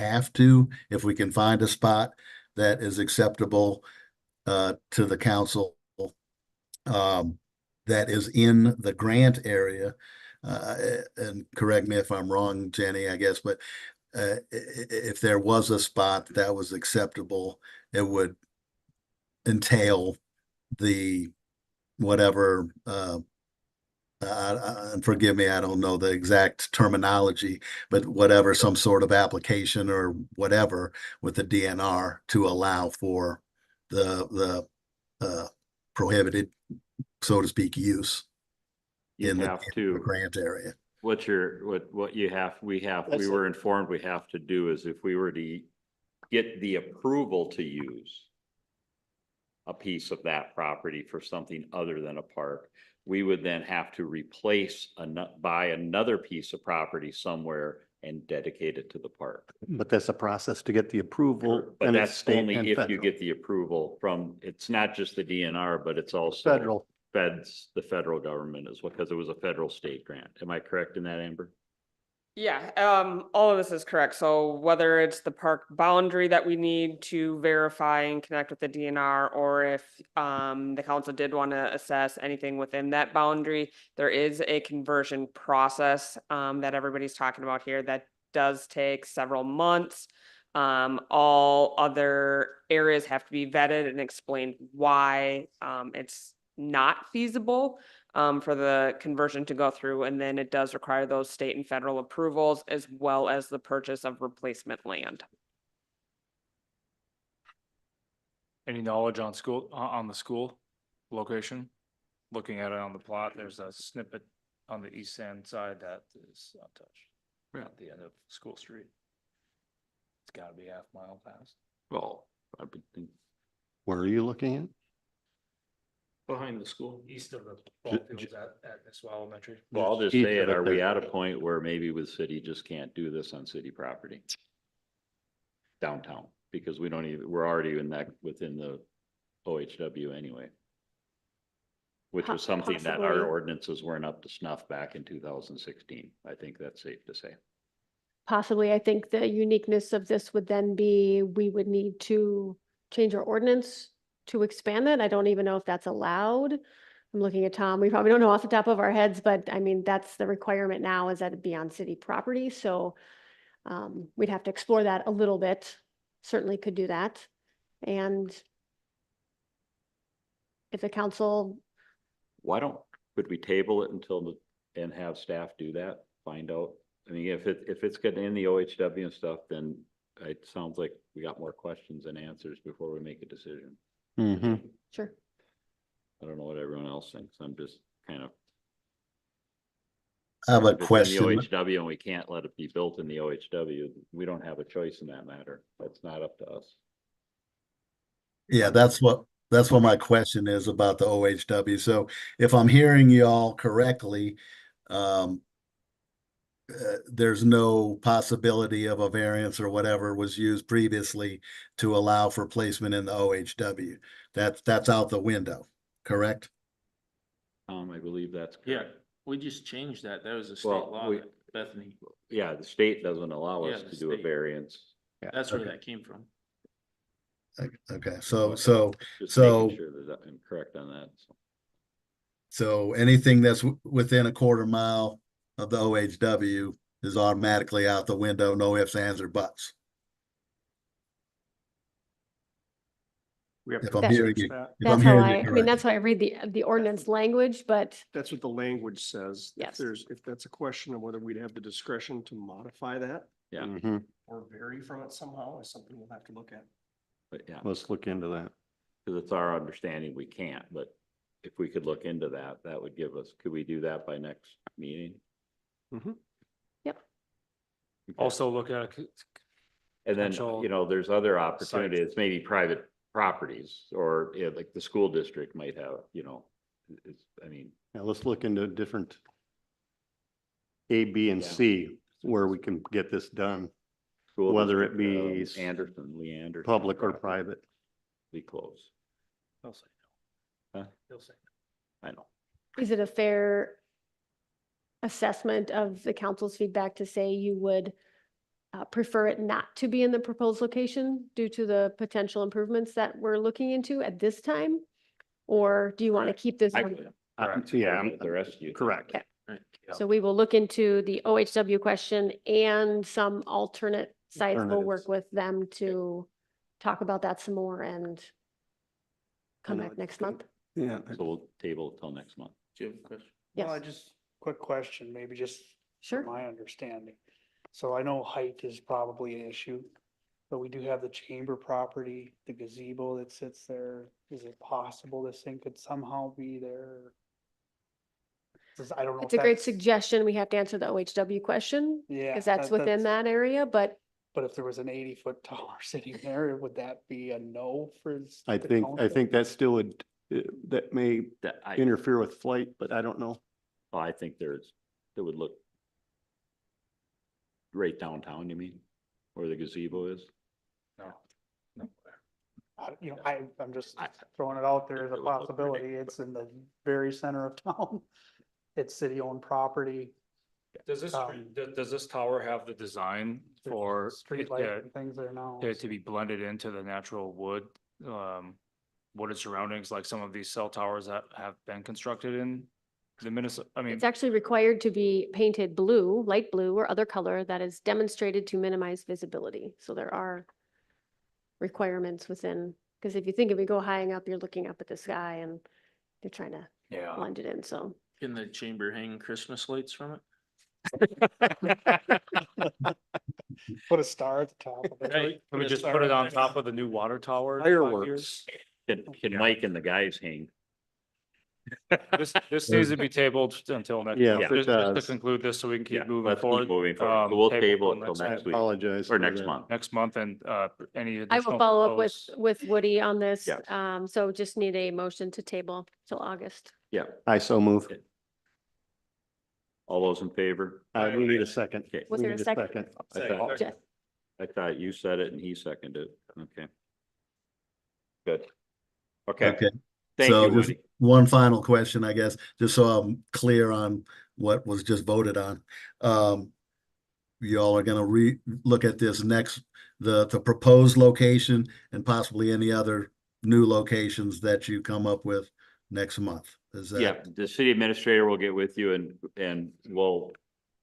can find a spot that is acceptable to the council, that is in the grant area, and correct me if I'm wrong, Jenny, I guess, but if there was a spot that was acceptable, it would entail the whatever, and forgive me, I don't know the exact terminology, but whatever, some sort of application or whatever with the DNR to allow for the prohibited, so to speak, use You in the have to, grant area. we were informed we have to do is if we were to get the approval to use a piece of that property for something other than a park, we would then have to buy another piece of property somewhere and dedicate it to the park. But that's a process to get the approval. But and it's that's state only and if you federal. get the approval from, it's not just the DNR, but it's also Federal. the federal government is because it was a federal state grant. Am I correct in that, Amber? Yeah, all of this is correct. So whether it's the park boundary that we need to verify and connect with the DNR, or if the council did want to assess anything within that boundary, there is a conversion process that everybody's talking about here that does take several months. All other areas have to be vetted and explained why it's not feasible for the conversion to go through, and then it does require those state and federal approvals as well as the purchase of replacement land. Any knowledge on on the school location? Looking at it on the plot, there's a snippet on the east end side that is untouched. At the end of School Street. It's gotta be half mile past. Well, I would think, Where are you looking at? Behind the school. East of the Ju- ball fields at Nisswa Elementary. well, I'll just East say of it, it, are we there's- at a point where maybe the city just can't do this on city property? Downtown, because we don't even, we're already in that, within the OHW anyway. Which was something that our Possibly. ordinances weren't up to snuff back in 2016. I think that's safe to say. Possibly, I think the uniqueness of this would then be, we would need to change our ordinance to expand that. I don't even know if that's allowed. I'm looking at Tom. We probably don't know off the top of our heads, but I mean, that's the requirement now, is that it be on city property. So we'd have to explore that a little bit. Certainly could do that. And if the council, Why don't, could we table it and have staff do that, find out? I mean, if it's getting in the OHW and stuff, then it sounds like we got more questions than answers before we make a decision. Mm-hmm. sure. I don't know what everyone else thinks. I'm just kind of. I have a If it's in the question. OHW and we can't let it be built in the OHW, we don't have a choice in that matter. That's not up to us. Yeah, that's what my question is about the OHW. So if I'm hearing y'all correctly, there's no possibility of a variance or whatever was used previously to allow for placement in the OHW. That's out the window, correct? I believe that's Yeah, correct. we just changed that. That was a state Well, law, Bethany. Yeah, the state doesn't allow Yeah, us the to do a state. variance. That's where Okay. that came from. Okay, Just so making sure that I'm correct on that. so anything that's within a quarter mile of the OHW is automatically out the window, no ifs, ands, or buts. We have If to I'm That- hearing research you, that. if I'm That's how hearing I you mean, correctly. that's how I read the ordinance language, but That's what the language says. Yes. If that's a question of whether we'd have the discretion to modify that Yeah, Mm-hmm. or vary from it somehow is something we'll have to look at. but yeah, Let's look into that. because it's our understanding we can't, but if we could look into that, that would give us, could we do that by next meeting? Mm-hmm. yep. Okay. Also look at, And then, potential there's other opportunities, maybe private properties or like the school district might have, I mean, Now let's look into different A, B, and Yeah. C where we can get this done, school whether it district, be Lee Anderson. public or property, private. Be close. they'll say Huh? no. They'll say no. I know. Is it a fair assessment of the council's feedback to say you would prefer it not to be in the proposed location due to the potential improvements that we're looking into at this time? Or do you want to keep this? Correct. Yeah, The rest of you. correct. Okay. Right. So we will look into the OHW question and some alternate sites. We'll work Alternatives. with them to talk about that some more and come know back it's next good. month. Yeah. So we'll table it till next month. Do you have a question? Well, I Yes, just, quick question, maybe just for sure. my understanding. So I know height is probably an issue, but we do have the chamber property, the gazebo that sits there. Is it possible this thing could somehow be there? 'Cause I don't know. It's if a great that's- suggestion. We have to answer the OHW question Yeah. because that's within that area, but But if there was an 80-foot tower sitting there, would that be a no for? I the think council? that still would, that may That I, interfere with flight, but I don't know. I think that would look right downtown, you mean, where the gazebo is? No, no. You know, I'm just throwing it out there as a possibility. It's in the very center of town. It's city-owned property. Does this, Um, does this tower have the design for Street it, light and things there now. to be blended into the natural wooded surroundings, like some of these cell towers that have been constructed in the Minnesota, I mean, It's actually required to be painted blue, light blue, or other color that is demonstrated to minimize visibility. So there are requirements within, because if you think if you go high up, you're looking up at the sky and you're trying to yeah. blend it in, so. Can the chamber hang Christmas lights from it? Put a star at the top of it. Can we just put it on top of the new water tower? in 5 Fireworks. years? Can Mike and the guys hang? This needs to be tabled until next. Yes, month. it Just to does. conclude this so we can Yeah, keep moving let's keep forward. moving forward. So we'll table it till I next week apologize. or for next that. month. Next month and any I additional. will follow up proposed- with Woody on this. Yes. So just need a motion to table till August. Yeah. I so move. All those in favor? We need a second. Okay. Was We there a need second? I thought, Jeff, I thought you said it and he seconded it. Okay. Good. Okay. Okay. Thank So you, just Woody. one final question, I guess, just so I'm clear on what was just voted on. Y'all are gonna look at this next, the proposed location and possibly any other new locations that you come up with next month. Is that? Yeah, the city administrator will get with you and we'll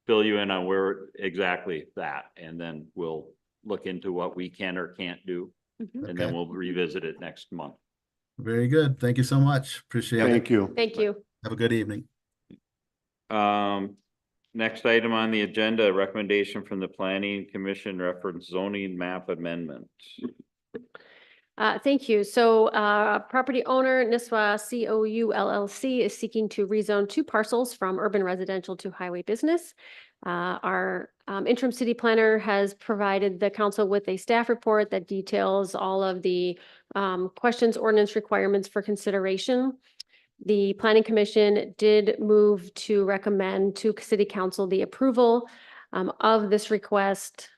fill you in on where exactly that, and then we'll look into what we can or can't do. Mhm. And then Okay. we'll revisit it next month. Very good. Thank you so much. Appreciate it. Thank you. Thank you. Have a good evening. Next item on the agenda, recommendation from the planning commission reference zoning map amendment. Thank you. So, property owner Nisswa COU LLC is seeking to rezone 2 parcels from urban residential to highway business. Our interim city planner has provided the council with a staff report that details all of the questions, ordinance requirements for consideration. The planning commission did move to recommend to city council the approval of this request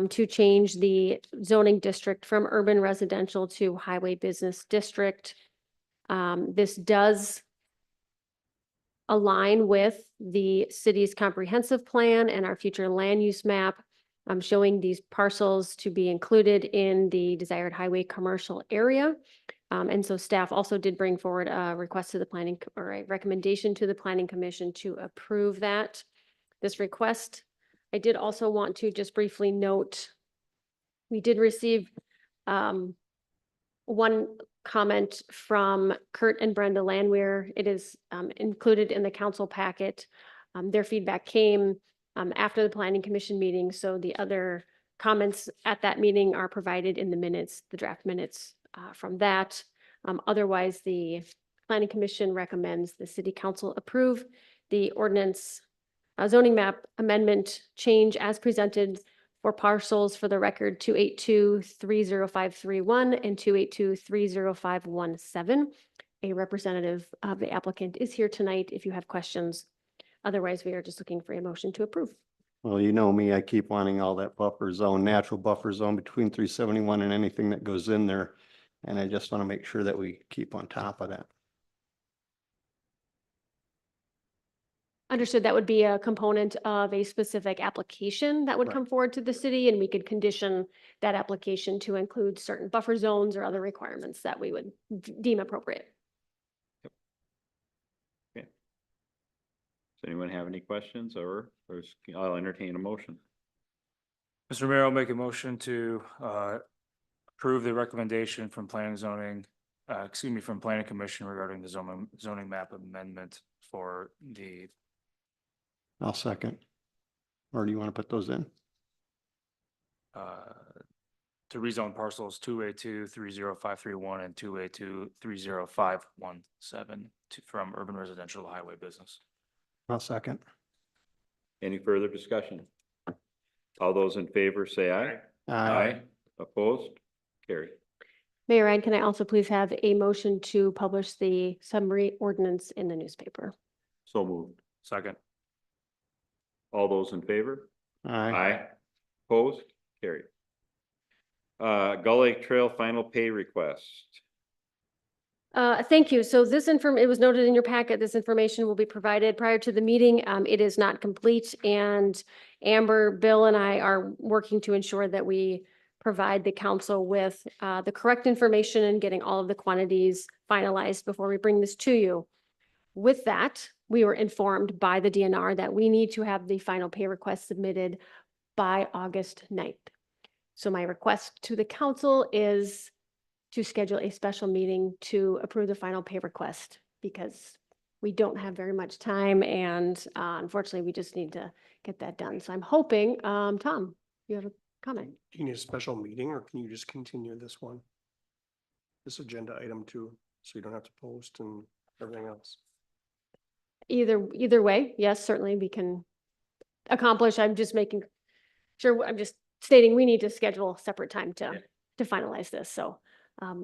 to change the zoning district from urban residential to highway business district. This does align with the city's comprehensive plan and our future land use map, showing these parcels to be included in the desired highway commercial area. And so staff also did bring forward a request to the planning or a recommendation to the planning commission to approve this request. I did also want to just briefly note, we did receive one comment from Kurt and Brenda Landwehr. It is included in the council packet. Their feedback came after the planning commission meeting, so the other comments at that meeting are provided in the minutes, the draft minutes from that. Otherwise, the planning commission recommends the city council approve the ordinance zoning map amendment change as presented for parcels for the record 282-30531 and 282-30517. A representative of the applicant is here tonight if you have questions. Otherwise, we are just looking for a motion to approve. Well, you know me, I keep wanting all that buffer zone, natural buffer zone between 371 and anything that goes in there. And I just want to make sure that we keep on top of that. Understood, that would be a component of a specific application that would Right. come forward to the city, and we could condition that application to include certain buffer zones or other requirements that we would deem appropriate. Does anyone have any questions or I'll entertain a motion. Mr. Mayor, I'll make a motion to approve the recommendation from planning zoning, from planning commission regarding the zoning map amendment for the I'll second. Or do you want to put those in? to rezone parcels 282-30531 and 282-30517 from urban residential to highway business. I'll second. Any further discussion? All those in favor say aye. Opposed? Carry. Mayor Ryan, can I also please have a motion to publish the summary ordinance in the newspaper? So moved. Second. All those in favor? Aye. Opposed? Carried. Gull Lake Trail final pay request. Thank you. So this it was noted in your packet, this information will be provided prior to the meeting. It is not complete, and Amber, Bill, and I are working to ensure that we provide the council with the correct information and getting all of the quantities finalized before we bring this to you. With that, we were informed by the DNR that we need to have the final pay request submitted by August 9th. So my request to the council is to schedule a special meeting to approve the final pay request, because we don't have very much time, and unfortunately, we just need to get that done. So I'm hoping, Tom, you have a comment? Do you need a special meeting or can you just continue this one? This agenda item too, so you don't have to post and everything else. Either way, yes, certainly we can accomplish. I'm just making sure, I'm just stating we need to schedule a separate time to finalize this. So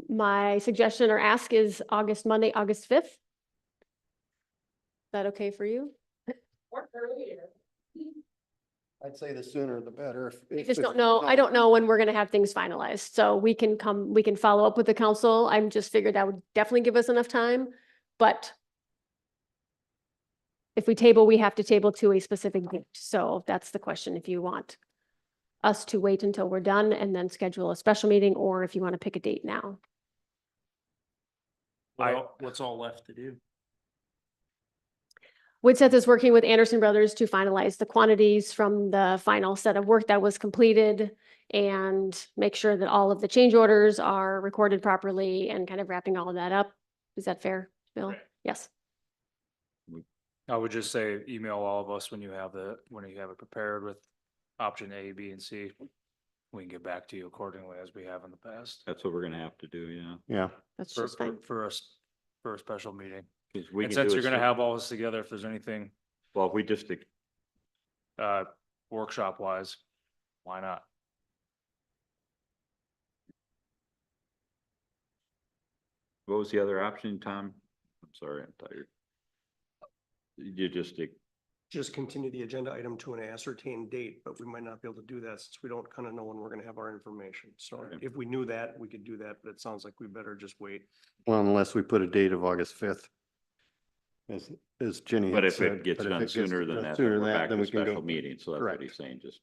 my suggestion or ask is Monday, August 5th. Is that okay for you? Or earlier. I'd say the sooner the better. I just don't know. I don't know when we're gonna have things finalized, so we can follow up with the council. I'm just figured that would definitely give us enough time, but if we table, we have to table to a specific date. So that's the question. If you want us to wait until we're done and then schedule a special meeting, or if you want to pick a date now. What's all left to do? Woodseth is working with Anderson Brothers to finalize the quantities from the final set of work that was completed and make sure that all of the change orders are recorded properly and kind of wrapping all of that up. Is that fair, Bill? Yes. I would just say email all of us when you have it prepared with option A, B, and C. We can get back to you accordingly as we have in the past. That's what we're gonna have to do, yeah. Yeah. That's For, just fine. for us, for a special meeting. 'Cause we And can since do you're it gonna soon. have all this together, if there's anything, Well, if we just, workshop wise, why not? what was the other option, Tom? I'm sorry, I'm tired. You Just continue the agenda item to an ascertained date, but we might not be able to do that since we don't kind of know when we're gonna have our information. So Okay. if we knew that, we could do that, but it sounds like we better just wait. Well, unless we put a date of August 5th. As Jenny but had if said. it gets but if done it gets sooner than done that, sooner then than we're that, back then to we can special go. meeting, so that's what Correct. he's saying, just.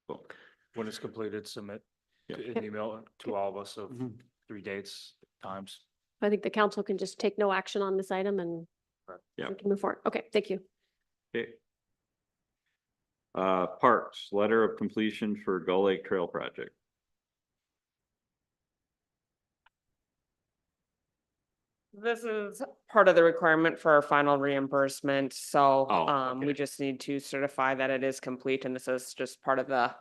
Cool. When it's completed, submit Yeah. an email to all of us of Mhm. 3 dates, times. I think the council can just take no action on this item and Yeah. we can move forward. Okay, thank you. Okay. Parks, letter of completion for Gull Lake Trail Project. This is part of the requirement for our final reimbursement, so Oh, we okay. just need to certify that it is complete, and this is just part of the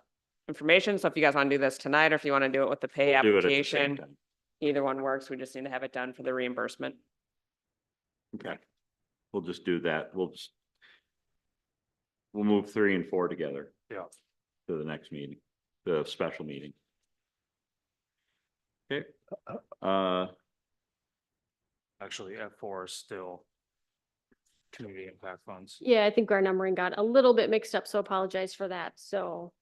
information. So if you guys want to do this tonight, or if you want to do it with the pay We'll do it at the same application, time. either one works. We just need to have it done for the reimbursement. Okay. We'll just do that. We'll move 3 and 4 together. Yeah. To the next meeting, the special meeting. Okay. Actually, F4 is still community impact funds. Yeah, I think our numbering got a little bit mixed up, so apologize for that. So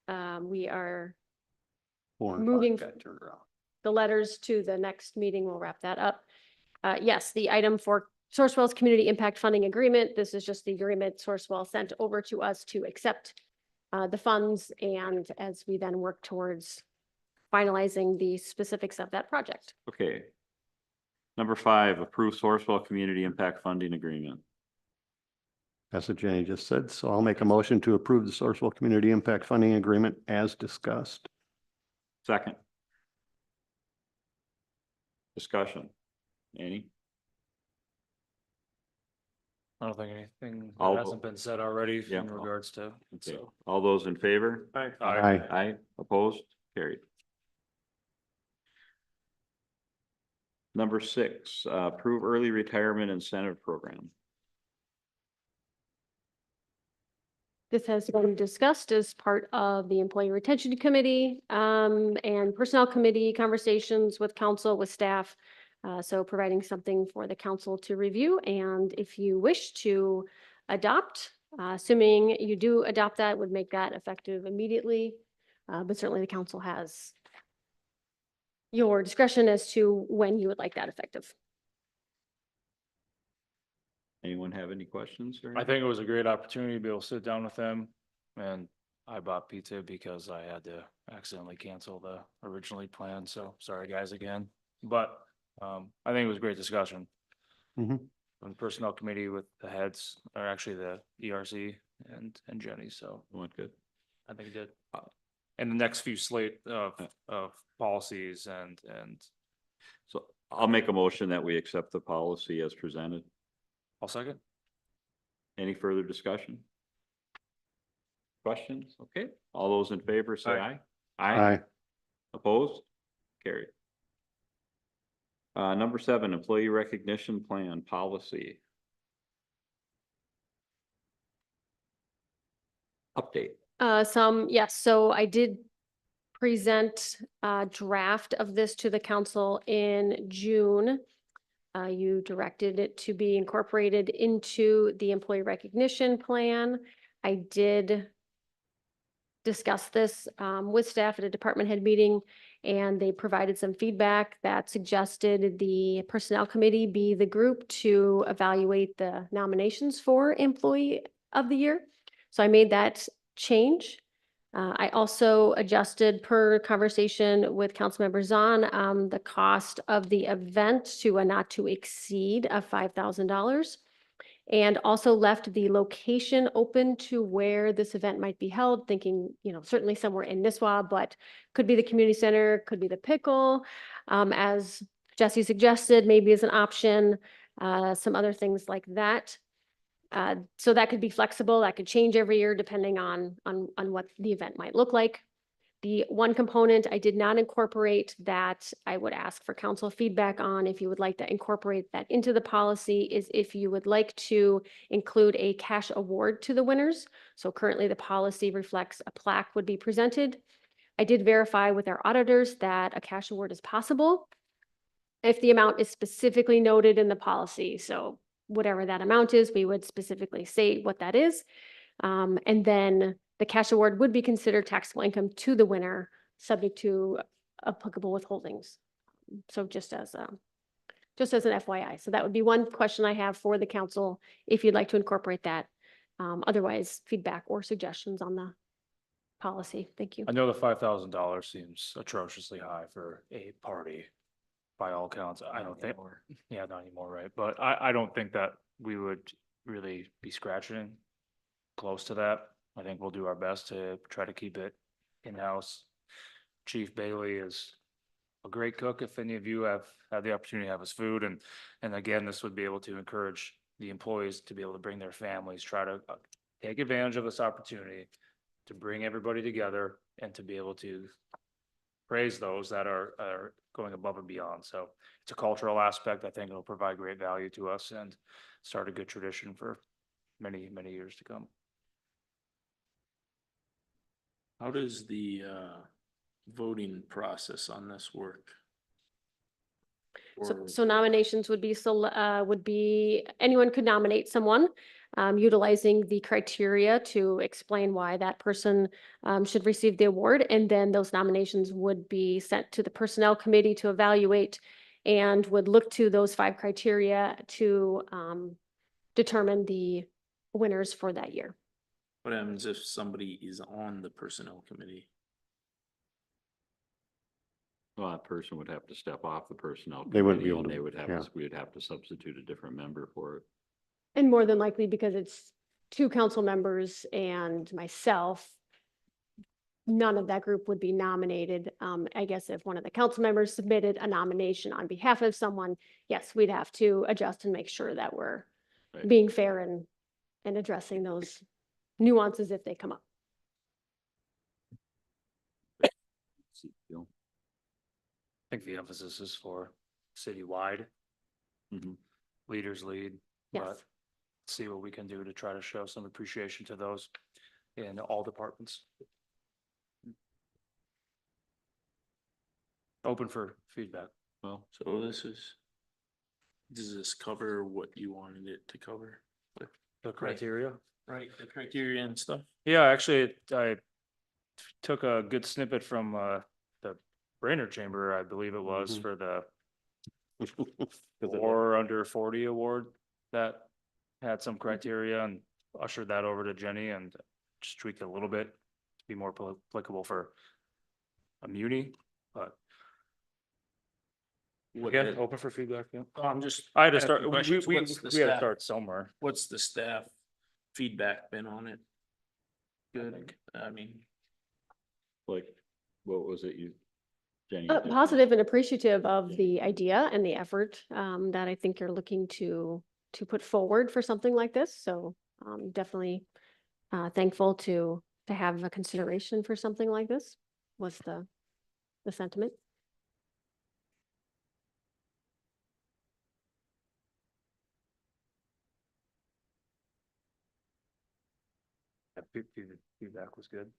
we are 4 and 5 moving got turned around. the letters to the next meeting. We'll wrap that up. Yes, the item for Sourcewell's Community Impact Funding Agreement. This is just the agreement Sourcewell sent over to us to accept the funds, and as we then work towards finalizing the specifics of that project. Okay. Number 5, approve Sourcewell Community Impact Funding Agreement. That's what Jenny just said. So I'll make a motion to approve the Sourcewell Community Impact Funding Agreement as discussed. Second. Discussion. Annie? I don't think anything All that hasn't been said already Yeah. in regards to, Okay. so. All those in favor? Aye. Aye. Aye. Opposed? Carried. Number 6, approve early retirement incentive program. This has been discussed as part of the Employee Retention Committee and Personnel Committee conversations with council, with staff. So providing something for the council to review, and if you wish to adopt, assuming you do adopt that, would make that effective immediately. But certainly the council has your discretion as to when you would like that effective. Anyone have any questions? Or I think it was a great opportunity to be able to sit down with them, and I bought pizza because I had to accidentally cancel the originally planned, so sorry guys again. But I think it was a great discussion. Mhm. On the personnel committee with the heads, or actually the ERC and Jenny, so went good? I think it did. And the next few slate of policies and So I'll make a motion that we accept the policy as presented. I'll second. Any further discussion? Questions? Okay, all those in favor say aye. Aye. Opposed? Carried. Number 7, employee recognition plan policy. Update. Yes, so I did present a draft of this to the council in June. You directed it to be incorporated into the employee recognition plan. I did discuss this with staff at a department head meeting, and they provided some feedback that suggested the personnel committee be the group to evaluate the nominations for employee of the year. So I made that change. I also adjusted per conversation with Councilmember Zahn, the cost of the event to a not to exceed of $5,000. And also left the location open to where this event might be held, thinking, certainly somewhere in Nisswa, but could be the community center, could be the Pickle. As Jesse suggested, maybe as an option, some other things like that. So that could be flexible, that could change every year depending on what the event might look like. The one component I did not incorporate that I would ask for council feedback on, if you would like to incorporate that into the policy, is if you would like to include a cash award to the winners. So currently the policy reflects a plaque would be presented. I did verify with our auditors that a cash award is possible if the amount is specifically noted in the policy. So whatever that amount is, we would specifically say what that is. And then the cash award would be considered taxable income to the winner, subject to applicable withholdings. So just as an FYI. So that would be one question I have for the council, if you'd like to incorporate that. Otherwise, feedback or suggestions on the policy. Thank you. I know the $5,000 seems atrociously high for a party by all counts. I don't think, yeah, not anymore, right? But I don't think that we would really be scratching close to that. I think we'll do our best to try to keep it in-house. Chief Bailey is a great cook. If any of you have had the opportunity to have his food, and again, this would be able to encourage the employees to be able to bring their families, try to take advantage of this opportunity to bring everybody together and to be able to praise those that are going above and beyond. So it's a cultural aspect. I think it'll provide great value to us and start a good tradition for many, many years to come. How does the voting process on this work? So nominations would be, anyone could nominate someone, utilizing the criteria to explain why that person should receive the award. And then those nominations would be sent to the personnel committee to evaluate, and would look to those 5 criteria to determine the winners for that year. What happens if somebody is on the personnel committee? Well, that person would have to step off the personnel They wouldn't be committee, able and to, they would yeah. have, we would have to substitute a different member for it. And more than likely, because it's 2 council members and myself, none of that group would be nominated. I guess if one of the council members submitted a nomination on behalf of someone, yes, we'd have to adjust and make sure that we're Right. being fair and addressing those nuances if they come up. Bill? I think the emphasis is for citywide. Mhm. Leaders lead, Yes. but see what we can do to try to show some appreciation to those in all departments. Open for feedback. Well, So does this cover what you wanted it to cover? The criteria? Right, the criteria and stuff? Yeah, actually, I took a good snippet from the Brainerd Chamber, I believe it was, Mhm. for the it- or under 40 award that had some criteria, and ushered that over to Jenny and just tweaked it a little bit to be more applicable for a muni, but What again, the- open for feedback. Yeah. Oh, I'm just. I had to asking start, questions. we What's the had to staff- start somewhere. What's the staff feedback been on it? Good, I mean, Like, what was it you, Jenny? you just- Positive and appreciative of the idea and the effort that I think you're looking to put forward for something like this. So definitely thankful to have a consideration for something like this was the sentiment. Yeah, feedback was good.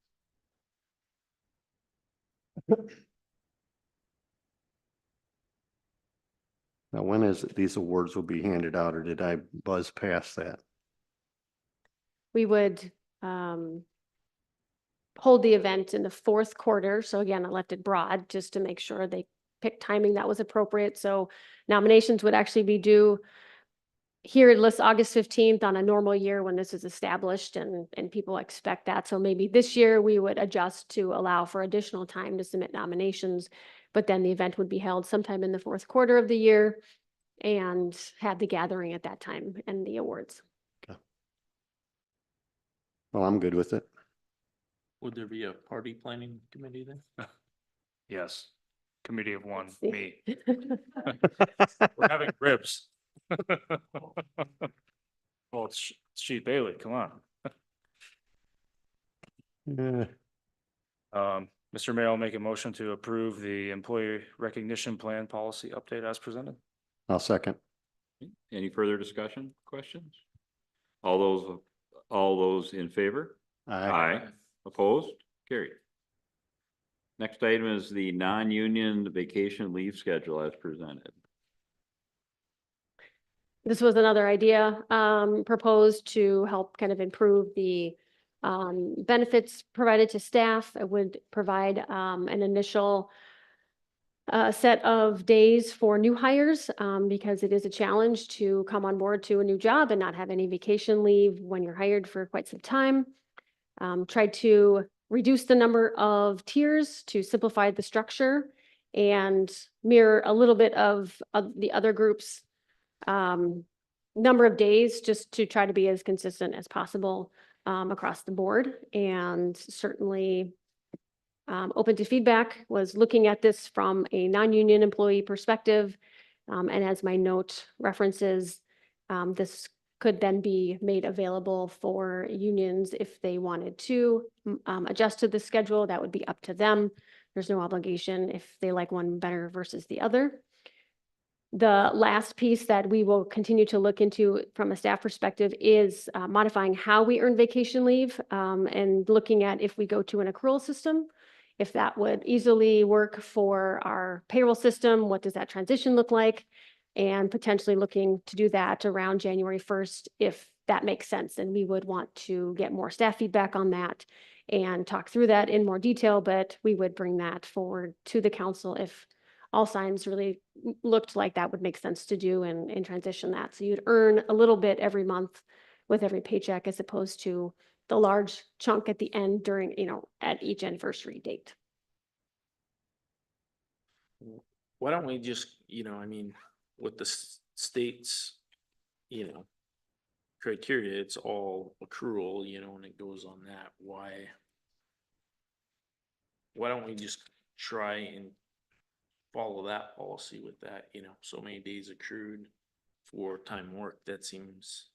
Now, when is it these awards will be handed out, or did I buzz past that? We would hold the event in the fourth quarter. So again, I left it broad just to make sure they picked timing that was appropriate. So nominations would actually be due here, it lists August 15th on a normal year when this is established and people expect that. So maybe this year we would adjust to allow for additional time to submit nominations. But then the event would be held sometime in the fourth quarter of the year and have the gathering at that time and the awards. Well, I'm good with it. would there be a party planning committee then? Yes. Committee of one, See. me. We're having ribs. Well, it's Chief Bailey, come on. Yeah. Mr. Mayor, I'll make a motion to approve the employee recognition plan policy update as presented. I'll second. Any further discussion, questions? All those in favor? Aye. Opposed? Carried. Next item is the non-union vacation leave schedule as presented. This was another idea proposed to help kind of improve the benefits provided to staff. It would provide an initial set of days for new hires because it is a challenge to come on board to a new job and not have any vacation leave when you're hired for quite some time. Tried to reduce the number of tiers to simplify the structure and mirror a little bit of the other groups' number of days, just to try to be as consistent as possible across the board. And certainly open to feedback, was looking at this from a non-union employee perspective. And as my note references, this could then be made available for unions if they wanted to adjust to the schedule. That would be up to them. There's no obligation if they like one better versus the other. The last piece that we will continue to look into from a staff perspective is modifying how we earn vacation leave and looking at if we go to an accrual system, if that would easily work for our payroll system, what does that transition look like? And potentially looking to do that around January 1st, if that makes sense. And we would want to get more staff feedback on that and talk through that in more detail, but we would bring that forward to the council if all signs really looked like that would make sense to do and transition that. So you'd earn a little bit every month with every paycheck as opposed to the large chunk at the end during, at each anniversary date. Why don't we just, I mean, with the state's, criteria, it's all accrual, and it goes on that. Why don't we just try and follow that policy with that, so many days accrued for time work? That seems,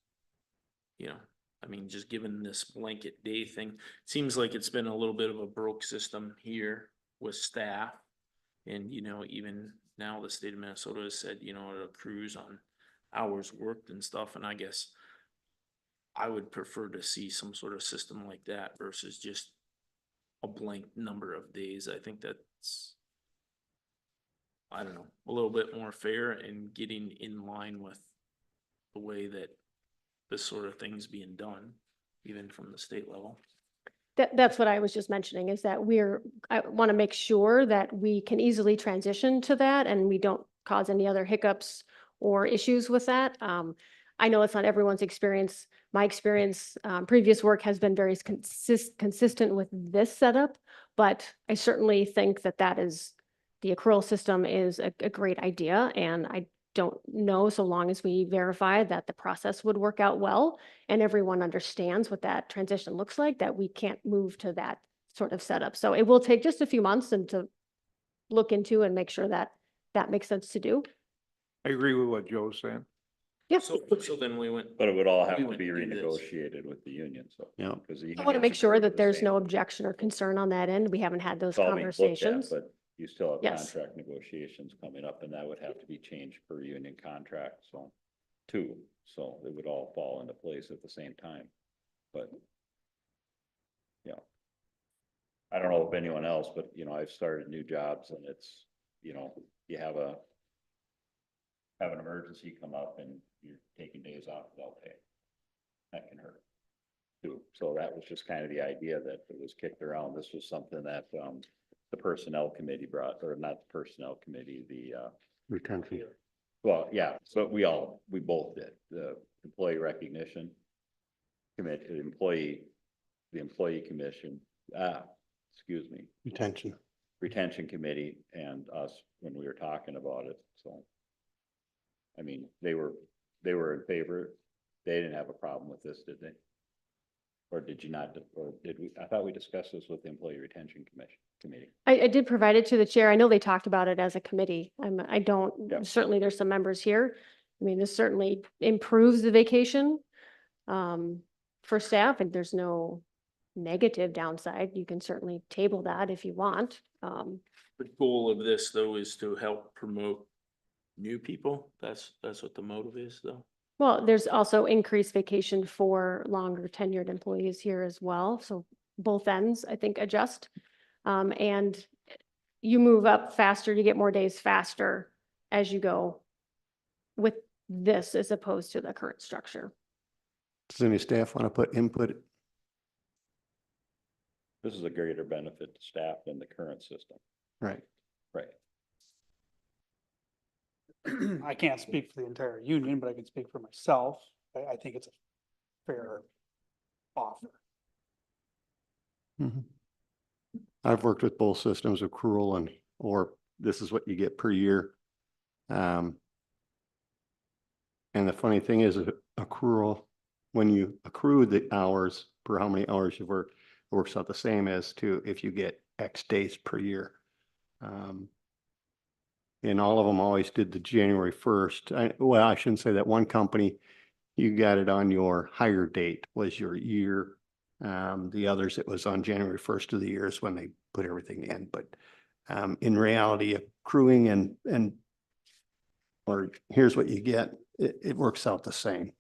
just given this blanket day thing, seems like it's been a little bit of a broke system here with staff. And, even now the state of Minnesota has said, it accrues on hours worked and stuff. And I guess I would prefer to see some sort of system like that versus just a blank number of days. I think that's, I don't know, a little bit more fair and getting in line with the way that this sort of thing's being done, even from the state level. That's what I was just mentioning, is that I want to make sure that we can easily transition to that and we don't cause any other hiccups or issues with that. I know it's not everyone's experience. My experience, previous work has been very consistent with this setup, but I certainly think that the accrual system is a great idea, and I don't know, so long as we verify that the process would work out well and everyone understands what that transition looks like, that we can't move to that sort of setup. So it will take just a few months and to look into and make sure that that makes sense to do. I agree with what Joe's saying. Yeah. So then we went. But it would all have we to went be do this. renegotiated with the union, so. Yeah. Because the I union want to make gets sure paid that the there's same. no objection or concern on that end. We haven't had those It's all being looked at, conversations. but you still have Yes. contract negotiations coming up, and that would have to be changed per union contract, so. Too, so it would all fall into place at the same time, but. Yeah. I don't know if anyone else, but I've started new jobs and it's, you have an emergency come up and you're taking days off without pay. That can hurt too. So that was just kind of the idea that it was kicked around. This was something that, the personnel committee brought, or not the personnel committee, the, Retention. well, yeah, so we both did, the employee recognition committee, the employee commission, excuse me, Retention. retention committee and us when we were talking about it, so. I mean, they were in favor. They didn't have a problem with this, did they? Or did you not, or did we, I thought we discussed this with the employee retention committee. I did provide it to the chair. I know they talked about it as a committee. I Yeah. don't, certainly there's some members here. I mean, this certainly improves the vacation for staff, and there's no negative downside. You can certainly table that if you want. The goal of this though is to help promote new people. That's what the motive is though. Well, there's also increased vacation for longer tenured employees here as well. So both ends, I think, adjust. And you move up faster, you get more days faster as you go with this as opposed to the current structure. Does any staff want to put input? This is a greater benefit to staff than the current system. Right. Right. I can't speak for the entire union, but I can speak for myself. I think it's a fair offer. Mhm. I've worked with both systems, accrual or this is what you get per year. And the funny thing is accrual, when you accrue the hours per how many hours you've worked, it works out the same as to if you get X days per year. And all of them always did the January 1st. Well, I shouldn't say that. One company, you got it on your hire date was your year. The others, it was on January 1st of the year is when they put everything in. But in reality, accruing or here's what you get, it works out the same.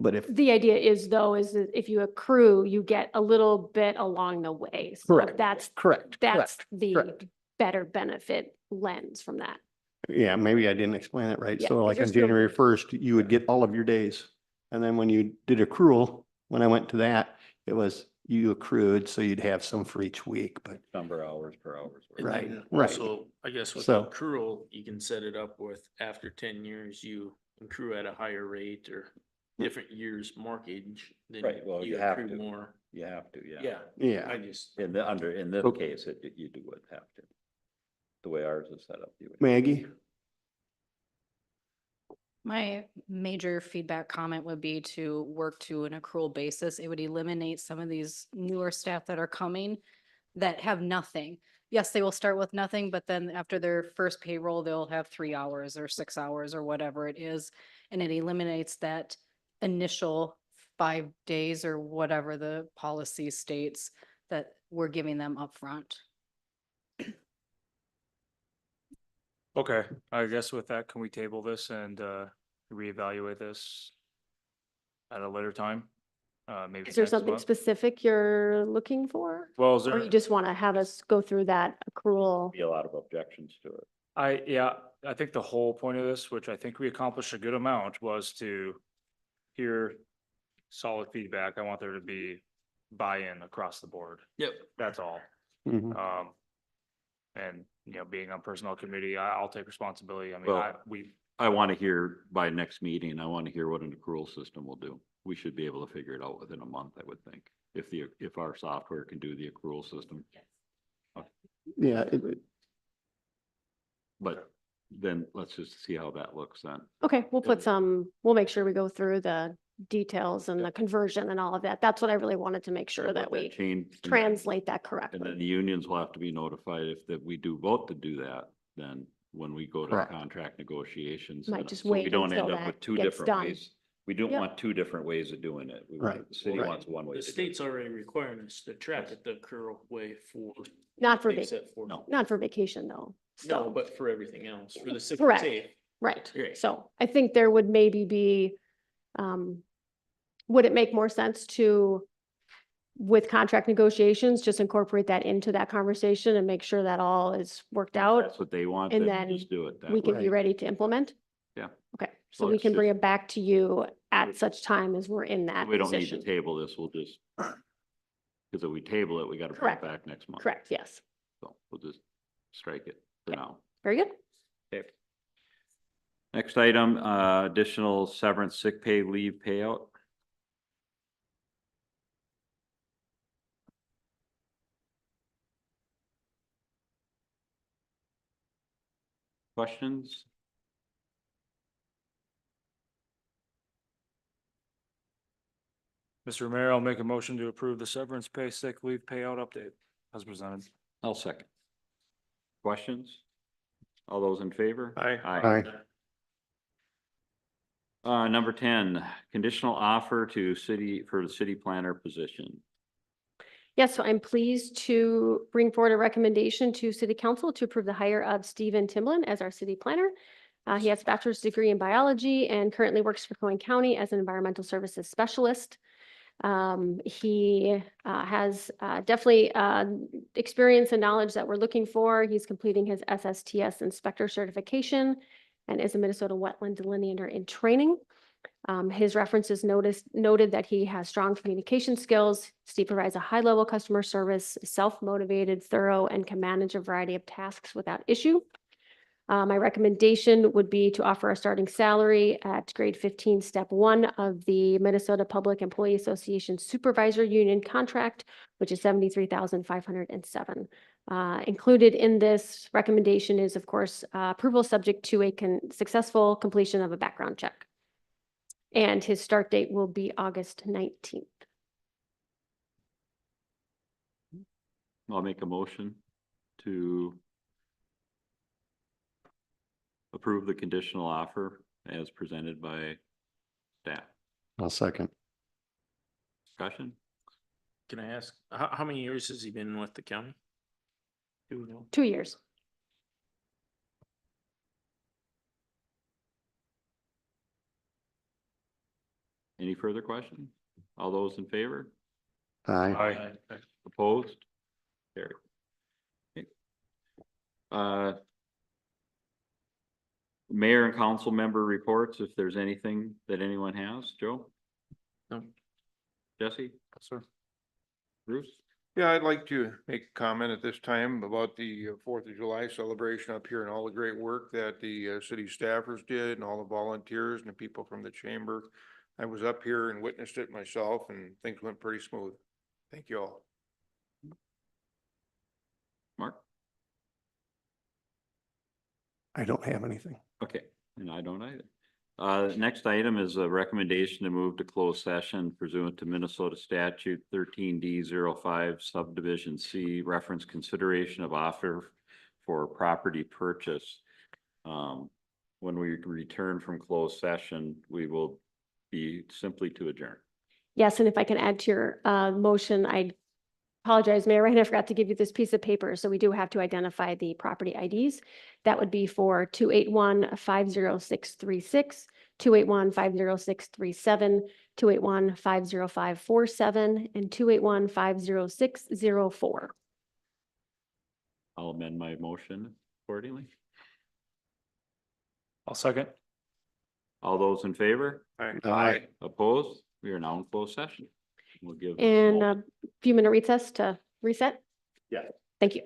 But if The idea is though, is that if you accrue, you get a little bit along the way. So Correct. that's correct, the correct. better benefit lens from that. Yeah, maybe I didn't explain it right. Yeah, So 'cause like you're on still- January 1st, you would get all of your days. And then when you did accrual, when I went to that, it was you accrued, so you'd have some for each week, but Number of hours per hours. And Right, then right. Also, I guess with So- accrual, you can set it up with after 10 years, you accrue at a higher rate or different years mortgage. Then Right, well, you have accrue to. more. You have to, yeah. Yeah. yeah. I just, In this Okay. case, you do would have to. The way ours is set up, you would. Maggie? My major feedback comment would be to work to an accrual basis. It would eliminate some of these newer staff that are coming that have nothing. Yes, they will start with nothing, but then after their first payroll, they'll have 3 hours or 6 hours or whatever it is. And it eliminates that initial 5 days or whatever the policy states that we're giving them upfront. Okay, I guess with that, can we table this and reevaluate this at a later time? Maybe Is there next something month? specific you're looking for? Well, is Or there, you just want to have us go through that accrual? Be a lot of objections to it. I think the whole point of this, which I think we accomplished a good amount, was to hear solid feedback. I want there to be buy-in across the board. Yep. That's all. Mhm. And, you know, being on personnel committee, I'll take responsibility. I mean, Well, we, I want to hear by next meeting, I want to hear what an accrual system will do. We should be able to figure it out within a month, I would think, if our software can do the accrual system. Yeah, But then let's just see how that looks then. Okay, we'll make sure we go through the details and the conversion and all of that. That's what I really wanted to make sure Let that we change. translate that And correctly. then the unions will have to be notified if that we do vote to do that, then when we go to Correct. contract negotiations. Might and just so we wait don't until end up that with two gets different done. ways. We don't Yep. want two different ways of doing it. Right. The city Right. wants one way. The to do it. state's already requiring us to track it the accrual way for. Not for except for. No. not for vacation though. No, still. but for everything else, for the sick Correct. safe. Right. Right. So I think there would maybe be, would it make more sense to, with contract negotiations, just incorporate that into that conversation and make sure that all is worked If out? That's what they want, and then then just do it. that We can way. be ready to implement? Yeah. Okay, so Well, we it's can bring just- it back to you at such time as we're in that We don't need to position. table this, we'll just, because if we table it, we gotta bring it Correct. back next month. Correct, yes. So we'll just strike it for Okay. now. Very good. Okay. Next item, additional severance sick pay leave payout. Questions? Mr. Mayor, I'll make a motion to approve the severance pay sick leave payout update as presented. I'll second. Questions? All those in favor? Aye. Aye. Number 10, conditional offer to for the city planner position. Yes, so I'm pleased to bring forward a recommendation to City Council to approve the hire of Stephen Timlin as our city planner. He has a bachelor's degree in biology and currently works for Coen County as an environmental services specialist. He has definitely experience and knowledge that we're looking for. He's completing his SSTS inspector certification and is a Minnesota wetland delineator in training. His references noted that he has strong communication skills. Steve provides a high-level customer service, self-motivated, thorough, and can manage a variety of tasks without issue. My recommendation would be to offer a starting salary at grade 15, step 1 of the Minnesota Public Employee Association Supervisor Union contract, which is $73,507. Included in this recommendation is, of course, approval subject to a successful completion of a background check. And his start date will be August 19th. I'll make a motion to approve the conditional offer as presented by staff. I'll second. Discussion? Can I ask, how many years has he been with the county? Do we know? 2 years. Any further questions? All those in favor? Aye. Opposed? Carried. Okay. Mayor and council member reports, if there's anything that anyone has. Joe? No. Jesse? Sir. Bruce? Yeah, I'd like to make a comment at this time about the 4th of July celebration up here and all the great work that the city staffers did and all the volunteers and the people from the chamber. I was up here and witnessed it myself and things went pretty smooth. Thank you all. Mark? I don't have anything. Okay, and I don't either. Next item is a recommendation to move to closed session pursuant to Minnesota statute 13D05 subdivision C, reference consideration of offer for property purchase. When we return from closed session, we will be simply to adjourn. Yes, and if I can add to your motion, I apologize, Mayor, I forgot to give you this piece of paper. So we do have to identify the property IDs. That would be for 281-50636, 281-50637, 281-50547, and 281-50604. I'll amend my motion accordingly. I'll second. All those in favor? Aye. Aye. Opposed? We are now in closed session. We'll give. And a few minute recess to reset. Yeah. Thank you.